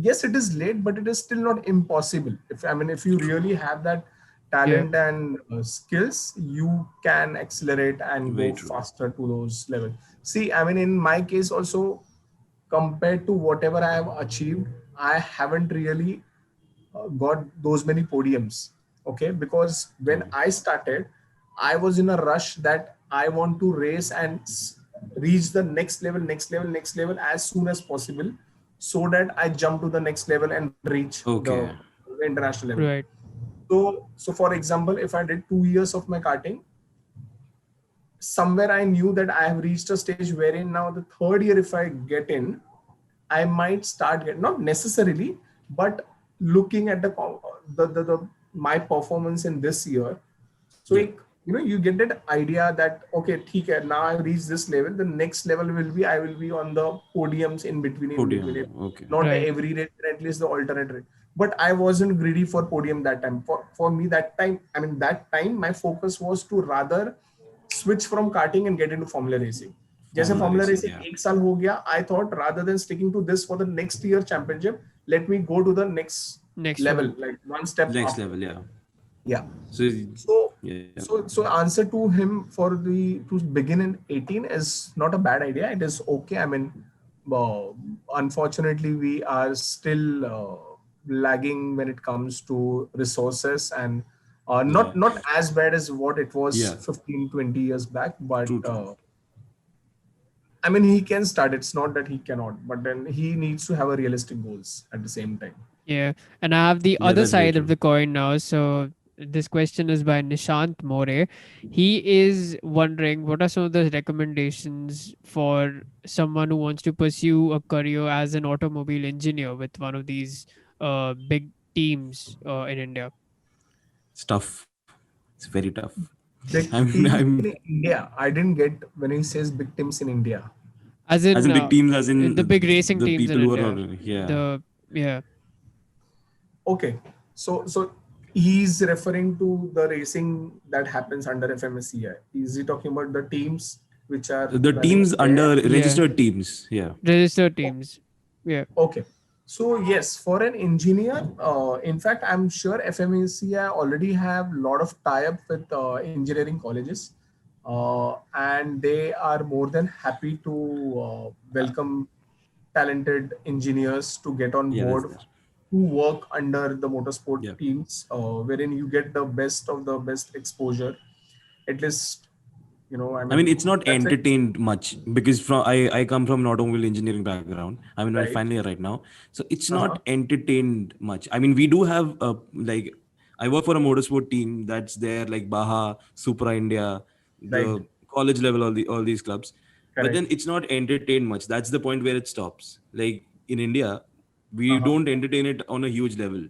Yes, it is late, but it is still not impossible. If you really have that Yeah. talent and skills, you can accelerate and Very go true. faster to those levels. See, in my case also, compared to whatever I have achieved, I haven't really got those many podiums. Okay, because when Okay. I started, I was in a rush that I want to race and reach the next level as soon as possible, so that I jump to the next level and reach Okay. the international level. Right. So for example, if I did 2 years of my karting, somewhere I knew that I have reached a stage wherein now the third year, if I get in, I might start get not necessarily, but looking at the my performance in this year. So Yeah. you get that idea that okay, theek hai, now I've reached this level. The next level will be I will be on the podiums in between it. Podium. Okay. Not Right. every race, at least the alternate race. But I wasn't greedy for podium that time. For me that time, that time my focus was to rather switch from karting and get into Formula racing. जैसे Formula Formula racing. racing Yeah. 1 साल हो गया, I thought rather than sticking to this for the next year championship, let me go to the next Next level, one. like one step Next up. level. Yeah. Yeah. So So yeah. so answer to him to begin in 18 is not a bad idea. It is okay. Unfortunately, we are still lagging when it comes to resources, and Yeah. not as bad as what it was Yeah. 15-20 years back, but True. True. he can start. It's not that he cannot, but then he needs to have a realistic goals at the same time. Yeah. And I have the Yeah, other that's very side of true. the coin now. So this question is by Nishant More. He is wondering what are some of the recommendations for someone who wants to pursue a career as an automobile engineer with one of these big teams in India. It's tough. It's very tough. Big teams I'm in India. I didn't get when he says big teams in India. As as in in big teams, as the big in racing the teams in people who are India. not. Yeah. Yeah. Okay, so he's referring to the racing that happens under FMSCI. Is he talking about the teams which are The running teams there? under Yeah. registered teams. Yeah. Registered teams. Yeah. Okay. So yes, for an engineer, in fact, I'm sure FMECI already have a lot of tie-up with engineering colleges, and they are more than happy to welcome talented engineers to get on Yeah, that's board there. to work under the motorsport Yeah. teams, wherein you get the best of the best exposure. At least, I mean, it's not that's it, entertained much because I come from an automobile engineering background. I'm in my right? final year right now, so it's Uh-huh. not entertained much. I mean, we do have like I work for a motorsport team that's there, like Baha, Supra India, Right. the college level, all these clubs. But Correct. then it's not entertained much. That's the point where it stops. Like in India, we Uh-huh. don't entertain it on a huge level.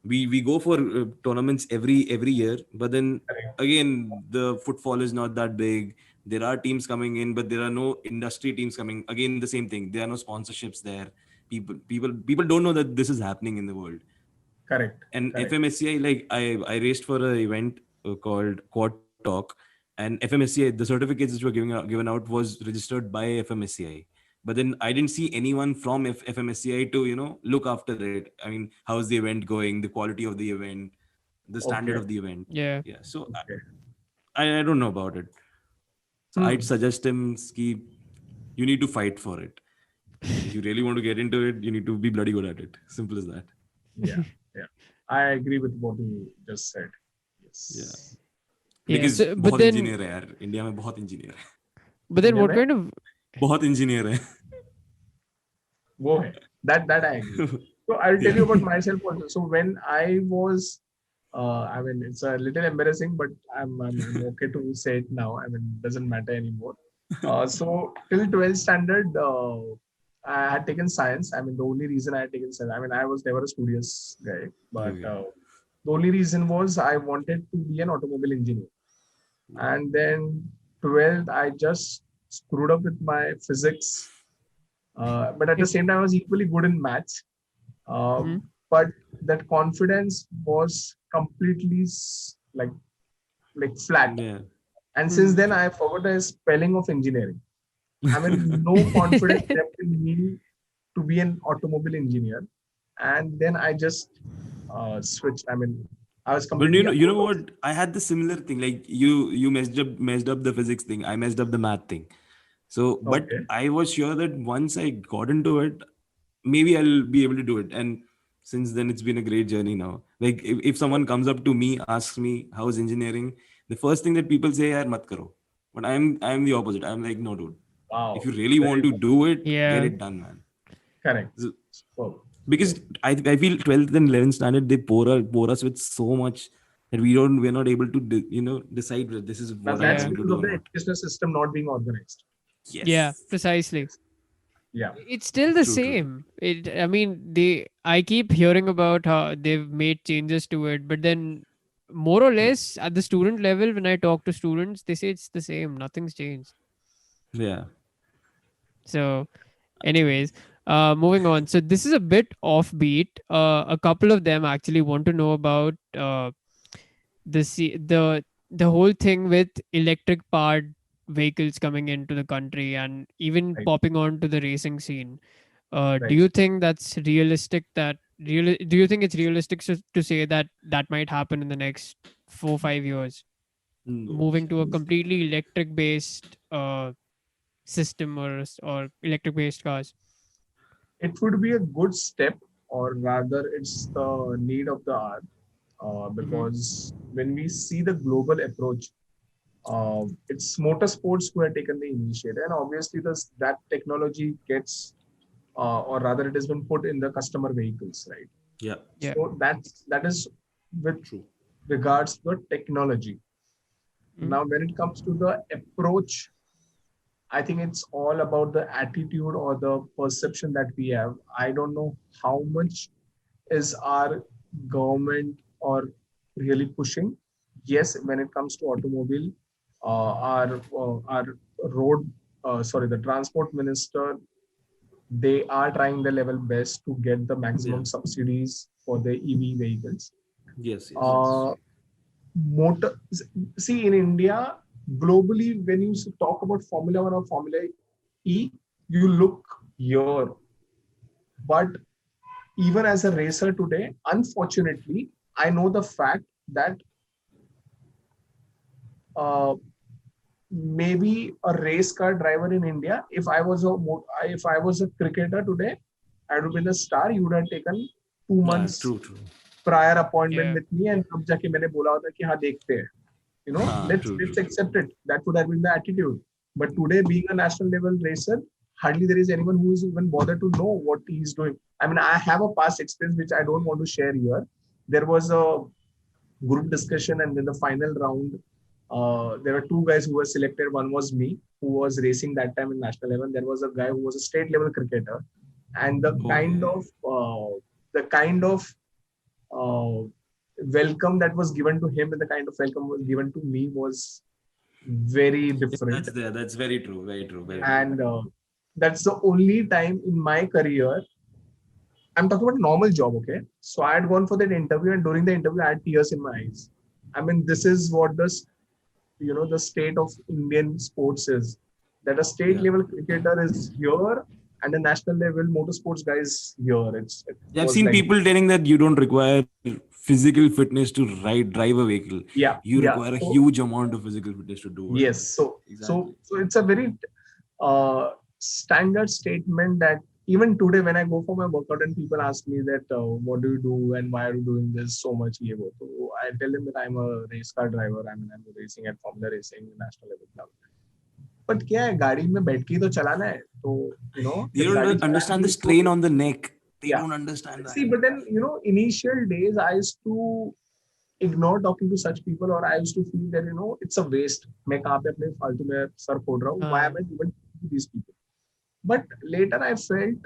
We go for tournaments every year, but then Correct. again the footfall is not that big. There are teams coming in, but there are no industry teams coming. Again, the same thing. There are no sponsorships there. People don't know that this is happening in the world. Correct. And Correct. FMSCI, like I raced for an event called Quad Talk, and FMSCI, the certificates which were given out was registered by FMSCI. But then I didn't see anyone from FMSCI to look after it. I mean, how's the event going, the quality of the event, the standard Okay. of the event. Yeah. Yeah, so Okay. I don't know about it. So I'd Hmm. suggest him, Ski, you need to fight for it. If you really want to get into it, you need to be bloody good at it. Simple as that. Yeah. Yeah. I agree with what you just said. Yeah. Yes. Yeah. Because So, but बहुत then, engineer है यार, India में बहुत engineer है, but then, India what में kind of? बहुत engineer है. वो है. That I agree. So I'll tell you about Yeah. myself also. So when I was, I mean, it's a little embarrassing, but I'm okay to say it now. I mean, it doesn't matter anymore. So till 12th standard, I had taken science. I mean, the only reason I had taken science, I mean, I was never a studious guy, but Okay. the only reason was I wanted to be an automobile engineer. And then 12th, I just screwed up with my physics. But at the same time, I was equally good in maths. Mhm. But that confidence was completely like flat. Yeah. And since Mhm. then, I forgot the spelling of engineering. I mean, no confidence left in me to be an automobile engineer. And then I just switched. I mean, I was But completely you know out of. what? I had the similar thing. Like you messed up the physics thing. I messed up the math thing. So, but Okay. I was sure that once I got into it, maybe I'll be able to do it. And since then, it's been a great journey now. Like if someone comes up to me, asks me how's engineering, the first thing that people say, "Yaar, mat karo." But I'm the opposite. I'm like, no, dude. If Wow. you really Very want to good. do it, get Yeah. it done, man. Correct. So- Superb. because I feel 12th and 11th standard they pour us with so much that we're not able to decide that this is Now what I'm that's Yeah. going to because do of or the not. educational system not being organized. Yeah. Yes, Precisely. Yeah. It's still the true. same. I mean, I keep hearing about how they've made changes to it, but then more or less at the student level, when I talk to students, they say it's the same. Nothing's changed. Yeah. So, anyways, moving on. So this is a bit offbeat. A couple of them actually want to know about the se- the whole thing with electric powered vehicles coming into the country and even Right. popping onto the racing scene. Do Right. you think that's realistic? Do you think it's realistic to say that that might happen in the next 4 5 years, No moving to a chance. completely electric based system or electric based cars? It would be a good step, or rather, it's the need of the hour, Hmm. because when we see the global approach, it's motorsports who have taken the initiative, and obviously, that technology gets, or rather, it has been put in the customer vehicles, right? Yeah, Yeah. So that is with true. regards to the technology. Mm. Now, when it comes to the approach, I think it's all about the attitude or the perception that we have. I don't know how much is our government or really pushing. Yes, when it comes to automobile, our the transport minister, they are trying their level best to get the Yeah. maximum subsidies for the EV vehicles. Yes. Uh, motor See, in India, globally, when you talk about Formula One or Formula E, you look here. But even as a racer today, unfortunately, I know the fact that maybe a race car driver in India, if I was a cricketer today, I would have been a star. You would have taken 2 months True, true. prior appointment Yeah. with me, and तब जाके मैंने बोला होता कि हाँ देखते हैं. You know, let's True. accept it. That would have been the attitude. But today, being a national level racer, hardly there is anyone who is even bothered to know what he is doing. I mean, I have a past experience which I don't want to share here. There was a group discussion, and in the final round, there were two guys who were selected. One was me, who was racing that time in national level. There was a guy who was a state level cricketer, and the kind of welcome that was given to him and the kind of welcome was given to me was very different. That's there. That's very true. Very true. Very true. And that's the only time in my career. I'm talking about normal job, okay? So I had gone for that interview, and during the interview, I had tears in my eyes. I mean, this is what the state of Indian sports is. That a state level cricketer is here, and a national level motorsports guy is here. I've seen people telling that you don't require physical fitness to drive a vehicle. Yeah, you require a huge amount of physical fitness to do it. Yes, so it's a very standard statement that even today when I go for my workout and people ask me that what do you do and why are you doing this so much, so I tell them that I'm a race car driver. I mean, I'm racing at Formula Racing National Level Club. But क्या है, गाड़ी में बैठ के तो चलाना है, तो they don't understand the strain on the neck. They don't understand that. See, but then initial days I used to ignore talking to such people, or I used to feel that it's a waste. मैं कहाँ पे अपने फालतू में sir फोड़ रहा हूँ? Why am I even talking to these people? But later I felt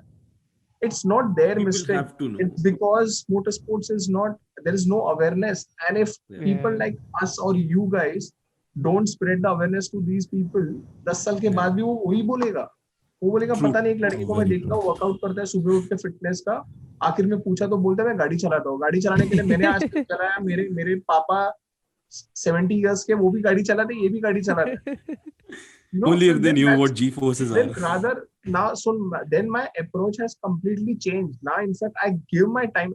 it's not their People mistake. have to know. It's because motorsports there is no awareness. And if people like us or you guys don't spread the awareness to these people, 10 साल के बाद भी वो वही बोलेगा. वो बोलेगा पता नहीं, एक लड़के को मैं देखता हूँ वर्कआउट करता है सुबह उठ के फिटनेस का, आखिर में पूछा तो बोलता है मैं गाड़ी चलाता हूँ. गाड़ी चलाने के लिए मैंने आज तक चलाया, मेरे पापा 70 years के, वो भी गाड़ी चलाते, ये भी गाड़ी चलाते. Only if they knew what G-forces then are. rather now, so then my approach has completely changed. Now, in fact, I give my time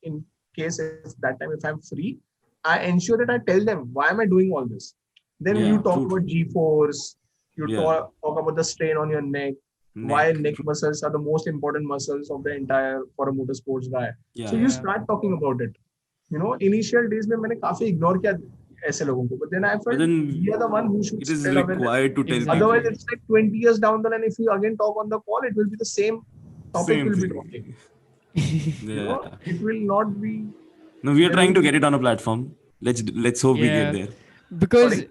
in case if I'm free, I ensure that I tell them why am I doing all this. Then you talk about G-force, you talk about the strain on your neck, why neck muscles are the most important muscles of the entire for a motorsports guy. So you start talking about it. Initial days में मैंने काफी ignore किया ऐसे लोगों को, but then I felt we are the one who should. It is required to tell. Otherwise, it's like 20 years down the line. If you again talk on the call, it will be the same topic. Will be talking. It will not be. No, we are trying to get it on a platform. Let's hope we get there. Because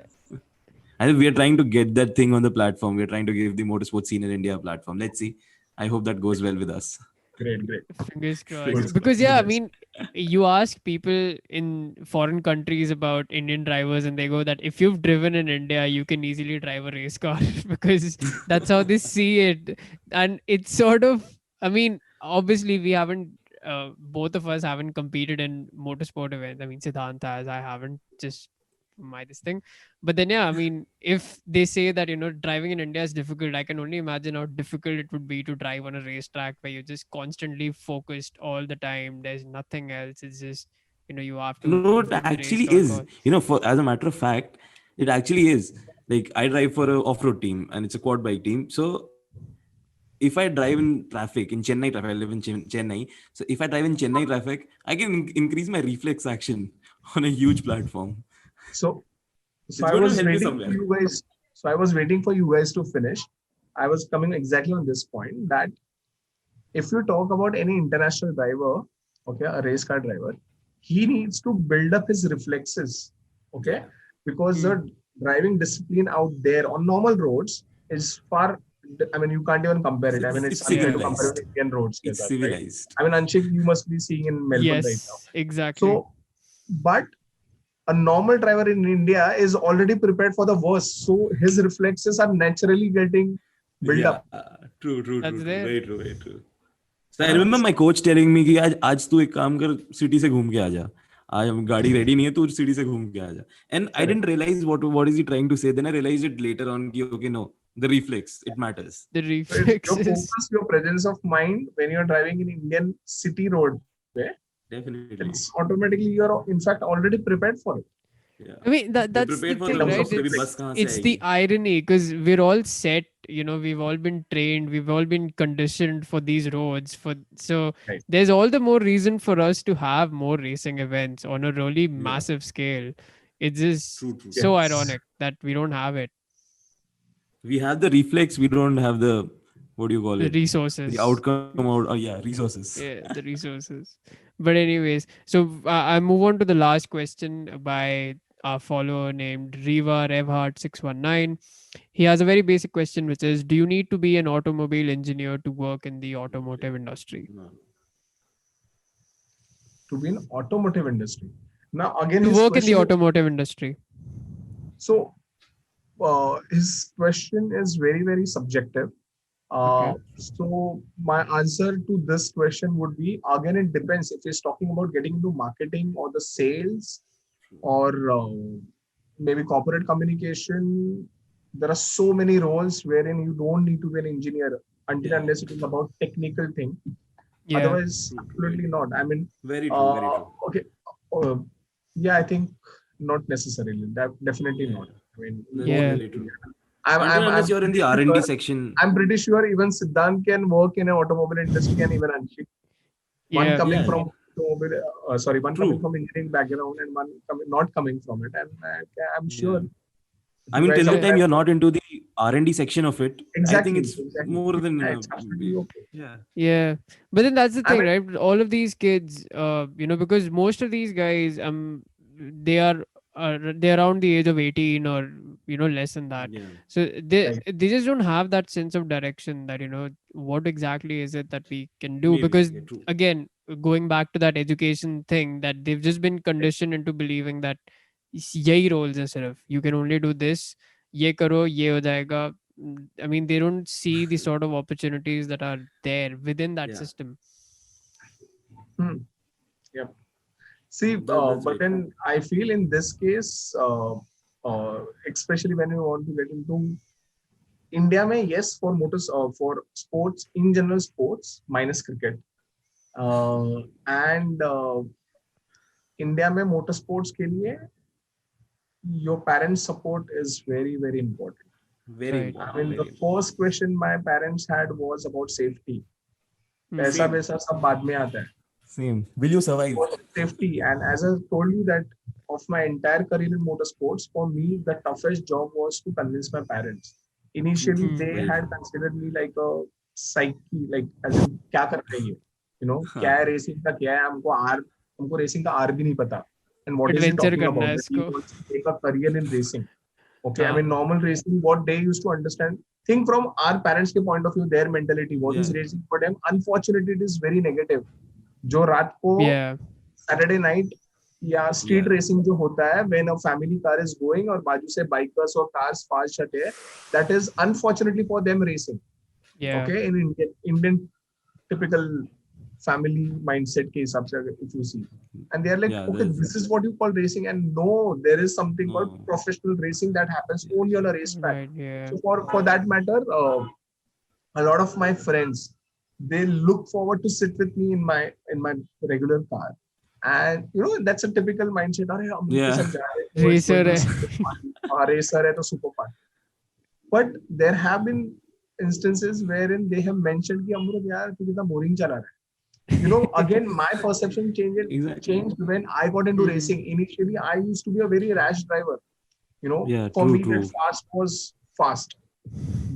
I think we are trying to get that thing on the platform. We are trying to give the motorsport scene in India a platform. Let's see. I hope that goes well with us. Great. Fingers crossed. Because I mean, you ask people in foreign countries about Indian drivers, and they go that if you've driven in India, you can easily drive a race car because that's how they see it. And it's sort of, I mean, obviously we haven't, both of us haven't competed in motorsport events. I mean, Siddhant has, I haven't, just this thing. But then I mean, if they say that driving in India is difficult, I can only imagine how difficult it would be to drive on a racetrack where you're just constantly focused all the time. There's nothing else. It's just you have to. No, it actually is. As a matter of fact, it actually is. Like I drive for an off-road team, and it's a quad bike team. So if I drive in traffic in Chennai traffic, I live in Chennai. So if I drive in Chennai traffic, I can increase my reflex action on a huge platform. So I was waiting for you guys. So I was waiting for you guys to finish. I was coming exactly on this point that if you talk about any international driver, okay, a race car driver, he needs to build up his reflexes, okay, because the driving discipline out there on normal roads is far. I mean, you can't even compare it. I mean, it's unfair to compare with Indian roads. It's civilized. Right? I mean, Anshik, you must be seeing in Melbourne right now. Exactly. So, but a normal driver in India is already prepared for the worst. So his reflexes are naturally getting built up. True. Very true. So I remember my coach telling me कि आज तू एक काम कर, city से घूम के आ जा. I am गाड़ी ready नहीं है तू सीढ़ी से घूम के आ जा. And I didn't realize what is he trying to say. Then I realized it later on कि okay no, the reflex, it matters. The So it's reflexes. your focus, your presence of mind when you're driving in Indian city road. Definitely. It's automatically you're in fact already prepared for it. Yeah. I mean They're that's the prepared for thing, terms right? of maybe reflex. bus कहाँ से It's the आएगी. irony because we're all set, we've all been trained, we've all been conditioned for these roads. So Right. there's all the more reason for us to have more racing events on a really massive scale. It's just True, true. so Yes. ironic that we don't have it. We have the reflex, we don't have the, what do you call The it? resources. The outcome out. Oh yeah, resources. Yeah, the resources. But anyways, so I move on to the last question by a follower named Riva Revhart 619. He has a very basic question, which is: do you need to be an automobile engineer to work in the automotive industry? No. To be in automotive industry. Now again, To his work in the question- automotive industry. So his question is very, very subjective. So my answer to this question would be, again, it depends if he's talking about getting into marketing or the sales or maybe corporate communication. There are so many roles wherein you don't need to be an engineer until Yeah. unless it is about technical thing. Yeah. Otherwise, absolutely not. I mean, Very true. Very true. okay. Yeah, I think not necessarily. That definitely not. I mean, That's Yeah. very true. I'm Unless you're in the pretty R&D sure- section. I'm pretty sure even Siddhant can work in an automobile industry and even Anshik. One Yeah. coming Yeah. from automobile, one True. coming from engineering background and one not coming from it. And I'm sure. I mean, you till guys the are- time you're not into the R&D section of it, Exactly, I think it's exactly. more than Yeah, it's absolutely okay. yeah. Yeah, but then that's the I thing, mean- right? All of these kids, because most of these guys, they are they're around the age of 18 or less than that. Yeah. So they Right. they just don't have that sense of direction that what exactly is it that we can do, Maybe, because yeah, true. again, going back to that education thing, that they've just been conditioned into believing that यही roles है सिर्फ, you can only do this, ये करो ये हो जाएगा. I mean, they don't see the sort of opportunities that are there within that Yeah. system. Yep. See, That's but right. then I feel in this case, especially when you want to get into India, mein, yes, for for sports in general, sports minus cricket, and India mein motorsports के लिए, your parents' support is very, very important. Very Right. important. I mean, the very first question my parents had was about safety. Hmm. पैसा Same. वैसा सब बाद में आता है. Same. Will you survive? Safety, and as I told you that of my entire career in motorsports, for me the toughest job was to convince my parents. Initially Mhm. they Right. had considered me like a psyche, like as in क्या कर रहे हैं, क्या है racing का, क्या है, हमको racing का R भी नहीं पता, and what is he Adventure talking करना about, है that he इसको. wants to take a career in racing. Okay, I हाँ. mean normal racing, what they used to understand, think from our parents के point of view, their mentality, what is Yeah. racing for them, unfortunately it is very negative. जो रात को Yeah. Saturday night या street Yeah. racing जो होता है, when a family car is going और बाजू से bikers और cars fast जाते हैं, that is unfortunately for them racing. Yeah. Okay, in Indian typical family mindset के हिसाब से if you see, and they are like, Yeah, okay, that's- this is what you call racing, and no, there is something called No. professional racing that happens only on a racetrack. Right. Yeah. So for that matter, a lot of my friends, they look forward to sit with me in my regular car, and that's a typical mindset. अरे हम उनके Yeah. साथ जा रहे हैं, it's Racer going to है. be super fun. हाँ, racer है तो super fun. But there have been instances wherein they have mentioned कि अमृत यार तू कितना boring चला रहा है. Again, my perception Exactly. changed when I got into Mhm. racing. Initially, I used to be a very rash driver. Yeah, For true, me, true. that fast was fast.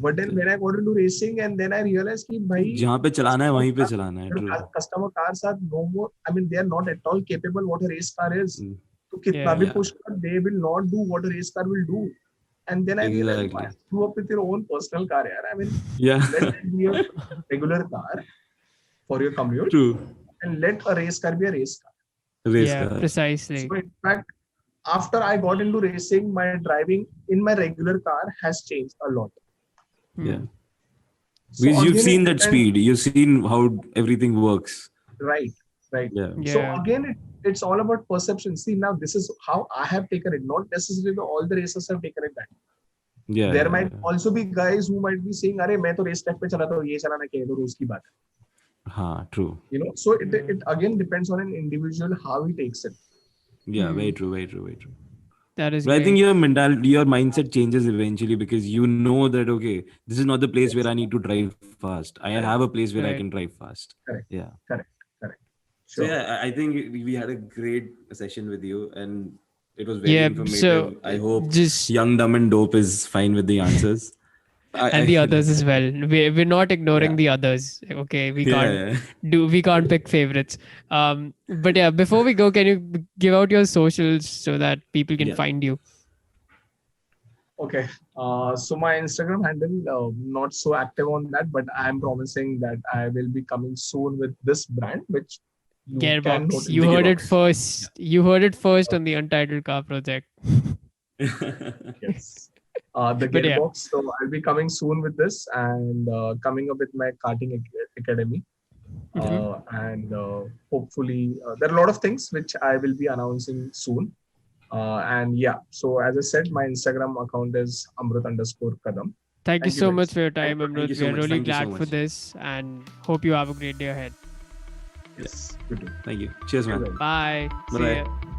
But then when I got into racing, and then I realized कि भाई जहाँ पे चलाना है वहीं पे चलाना है. True. customer cars are no more. I mean, they are not at all capable what a race car is. Mm. तो कितना Yeah. भी Yeah. push कर, they will not do what a race car will do. And then I realized, Exactly. why screw up with your own personal car, yaar? I mean, Yeah. let it be a regular car for your commute, True. and let a race car be a race car. Race Yeah. car. Precisely. So in fact, after I got into racing, my driving in my regular car has changed a lot. Hmm. Yeah. So Because you've again, seen it that depends- speed. You've seen how everything works. Right. Yeah. So Yeah. again, it's all about perception. See, now this is how I have taken it. Not necessarily all the racers have taken it that. Yeah. There yeah, might yeah. also be guys who might be saying, "अरे मैं तो race track पे चला था, ये चलाना क्या है, तो रोज की बात है." Huh, true. You know, so it again depends on an individual how he takes it. Yeah, very Hmm. true, very true, very true. That is But I great. think your mentality, your mindset changes eventually because you know that okay, this is not the place where I need to drive fast. I have a place where I Right. can drive fast. Correct. Yeah. Correct. So Sure. yeah, I think we had a great session with you, and it was very Yeah, informative. so I hope just Young, Dumb, and Dope is fine with the answers. and the others as well. We're not ignoring Yeah. the others. Okay, we Yeah, can't pick favorites. But yeah, before we go, can you give out your socials so that people can Yeah. find you? Okay. So my Instagram handle, not so active on that, but I'm promising that I will be coming soon with this brand, which you can Gearbox. notice. You heard it Gearbox. first. You heard it first on the Untitled Car Project. Yes. The But yeah. Gearbox. So I'll be coming soon with this and coming up with my karting academy. Mhm. And hopefully there are a lot of things which I will be announcing soon. And yeah, so as I said, my Instagram account is Amrut_Kadam. Thank you Thank you, so guys. much for your time, Thank you Amrut. so We are much. really Thank you so glad for much. this and hope you have a great day ahead. Yes, you too. Thank you. Cheers, man. Bye. Bye. See Bye-bye. ya.